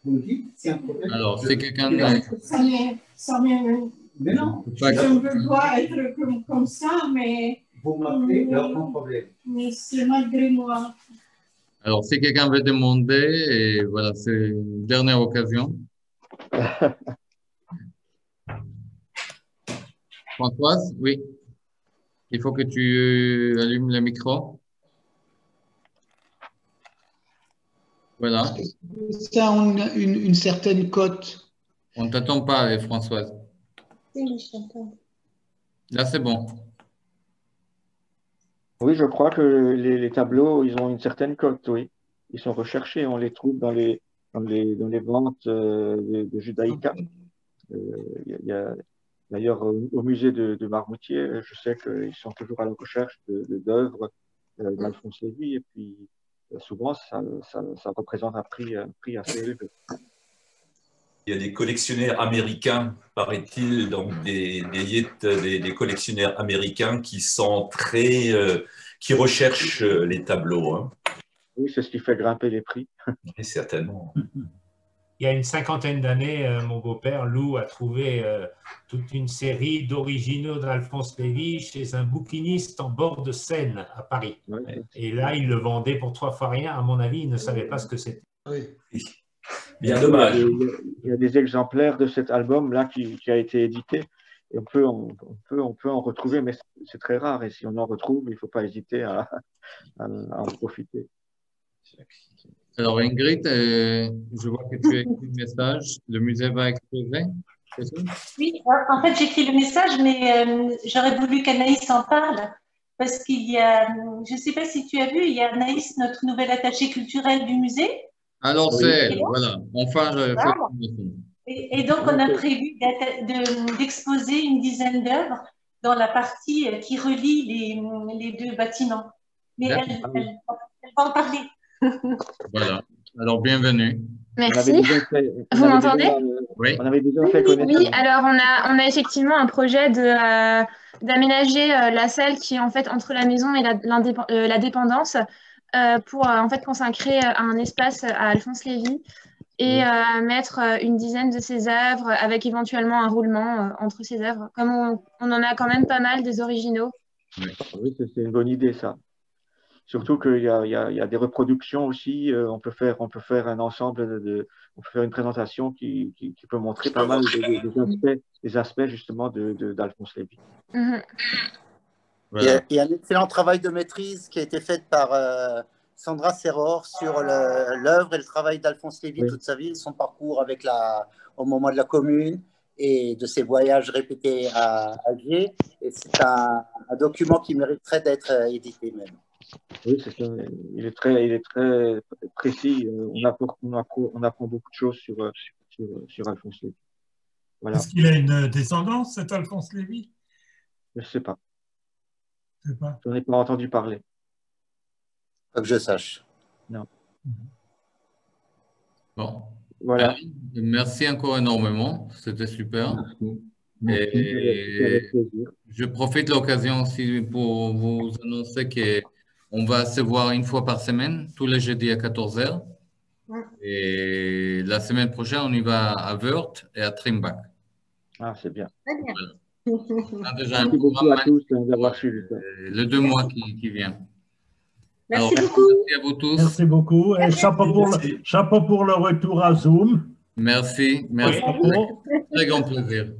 Vous me dites? C'est un problème. Alors, c'est quelqu'un de... Ça m'est... Mais non. Je ne veux pas être comme ça, mais... Vous m'appelez, alors non problème. Mais c'est malgré moi. Alors, si quelqu'un veut demander, et voilà, c'est une dernière occasion. Françoise, oui. Il faut que tu allumes le micro. Voilà. Ça a une certaine cote. On ne t'attend pas, Françoise. Là, c'est bon. Oui, je crois que les tableaux, ils ont une certaine cote, oui. Ils sont recherchés, on les trouve dans les ventes de Judaïka. D'ailleurs, au musée de Marmoutier, je sais qu'ils sont toujours à la recherche d'œuvres d'Alphonse Lévy, et puis souvent, ça représente un prix assez élevé. Il y a des collectionneurs américains, paraît-il, donc des collectionneurs américains qui sont qui recherchent les tableaux. Hein. Oui, c'est ce qui fait grimper les prix. Et certainement. Il y a une 50aine d'années, mon beau-père, Lou, a trouvé toute une série d'originaux d'Alphonse Lévy chez un bouquiniste en bord de Seine à Paris. Ouais. Et là, il le vendait pour 3 fois rien. À mon avis, il ne savait pas ce que c'était. Oui. Bien dommage. Il y a des exemplaires de cet album-là qui a été édité. Et on peut en retrouver, mais c'est très rare. Et si on en retrouve, il ne faut pas hésiter à en profiter. Alors, Ingrid, je vois que tu as écrit le message. Le musée va exploser, c'est ça? Oui, en fait, j'écris le message, mais j'aurais voulu qu'Anaïs en parle. Parce qu'il y a, je ne sais pas si tu as vu, il y a Anaïs, notre nouvelle attachée culturelle du musée. Alors, c'est elle, voilà. Enfin, je fais et donc, on a prévu d'exposer une dizaine d'œuvres dans la partie qui relie les deux bâtiments. Mais elle va en parler. Voilà. Alors, bienvenue. Merci. Vous m'entendez? Oui. On avait déjà fait connaître. Oui, alors on a effectivement un projet d'aménager la salle qui est en fait entre la maison et la dépendance pour en fait consacrer un espace à Alphonse Lévy. et mettre une dizaine de ses œuvres avec éventuellement un roulement entre ses œuvres. Comme on en a quand même pas mal des originaux. Oui, c'est une bonne idée, ça. Surtout qu'il y a des reproductions aussi. On peut faire un ensemble on peut faire une présentation qui peut montrer pas mal des aspects justement d'Alphonse Lévy. Il y a un excellent travail de maîtrise qui a été fait par Sandra Serror sur l'œuvre et le travail d'Alphonse Lévy toute sa vie, son parcours au moment de la Commune et de ses voyages répétés à Alger. Et c'est un document qui mériterait d'être édité même. Oui, c'est ça. Il est très précis. On apprend beaucoup de choses sur Alphonse Lévy. Voilà. Est-ce qu'il a une descendance, cet Alphonse Lévy? Je ne sais pas. Je sais pas. Je n'en ai pas entendu parler. Pas que je sache. Non. Bon. Voilà. Merci encore énormément. C'était super. Merci. Et je profite de l'occasion aussi pour vous annoncer qu'on va se voir une fois par semaine, tous les jeudis à 14h. Et la semaine prochaine, on y va à Wörth et à Trimbach. Ah, c'est bien. Très bien. On a déjà un Merci beaucoup programme à tous d'avoir suivi ça. le 2 mois qui vient. Merci Alors, beaucoup. merci à vous tous. Merci beaucoup. Et chapeau pour le retour à Zoom. Merci. Merci. Très grand plaisir.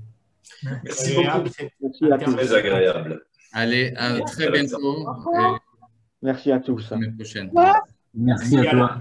Merci beaucoup. Merci à tous. Très agréable. Allez, à très bientôt. Merci à tous. À la semaine prochaine. Merci à toi.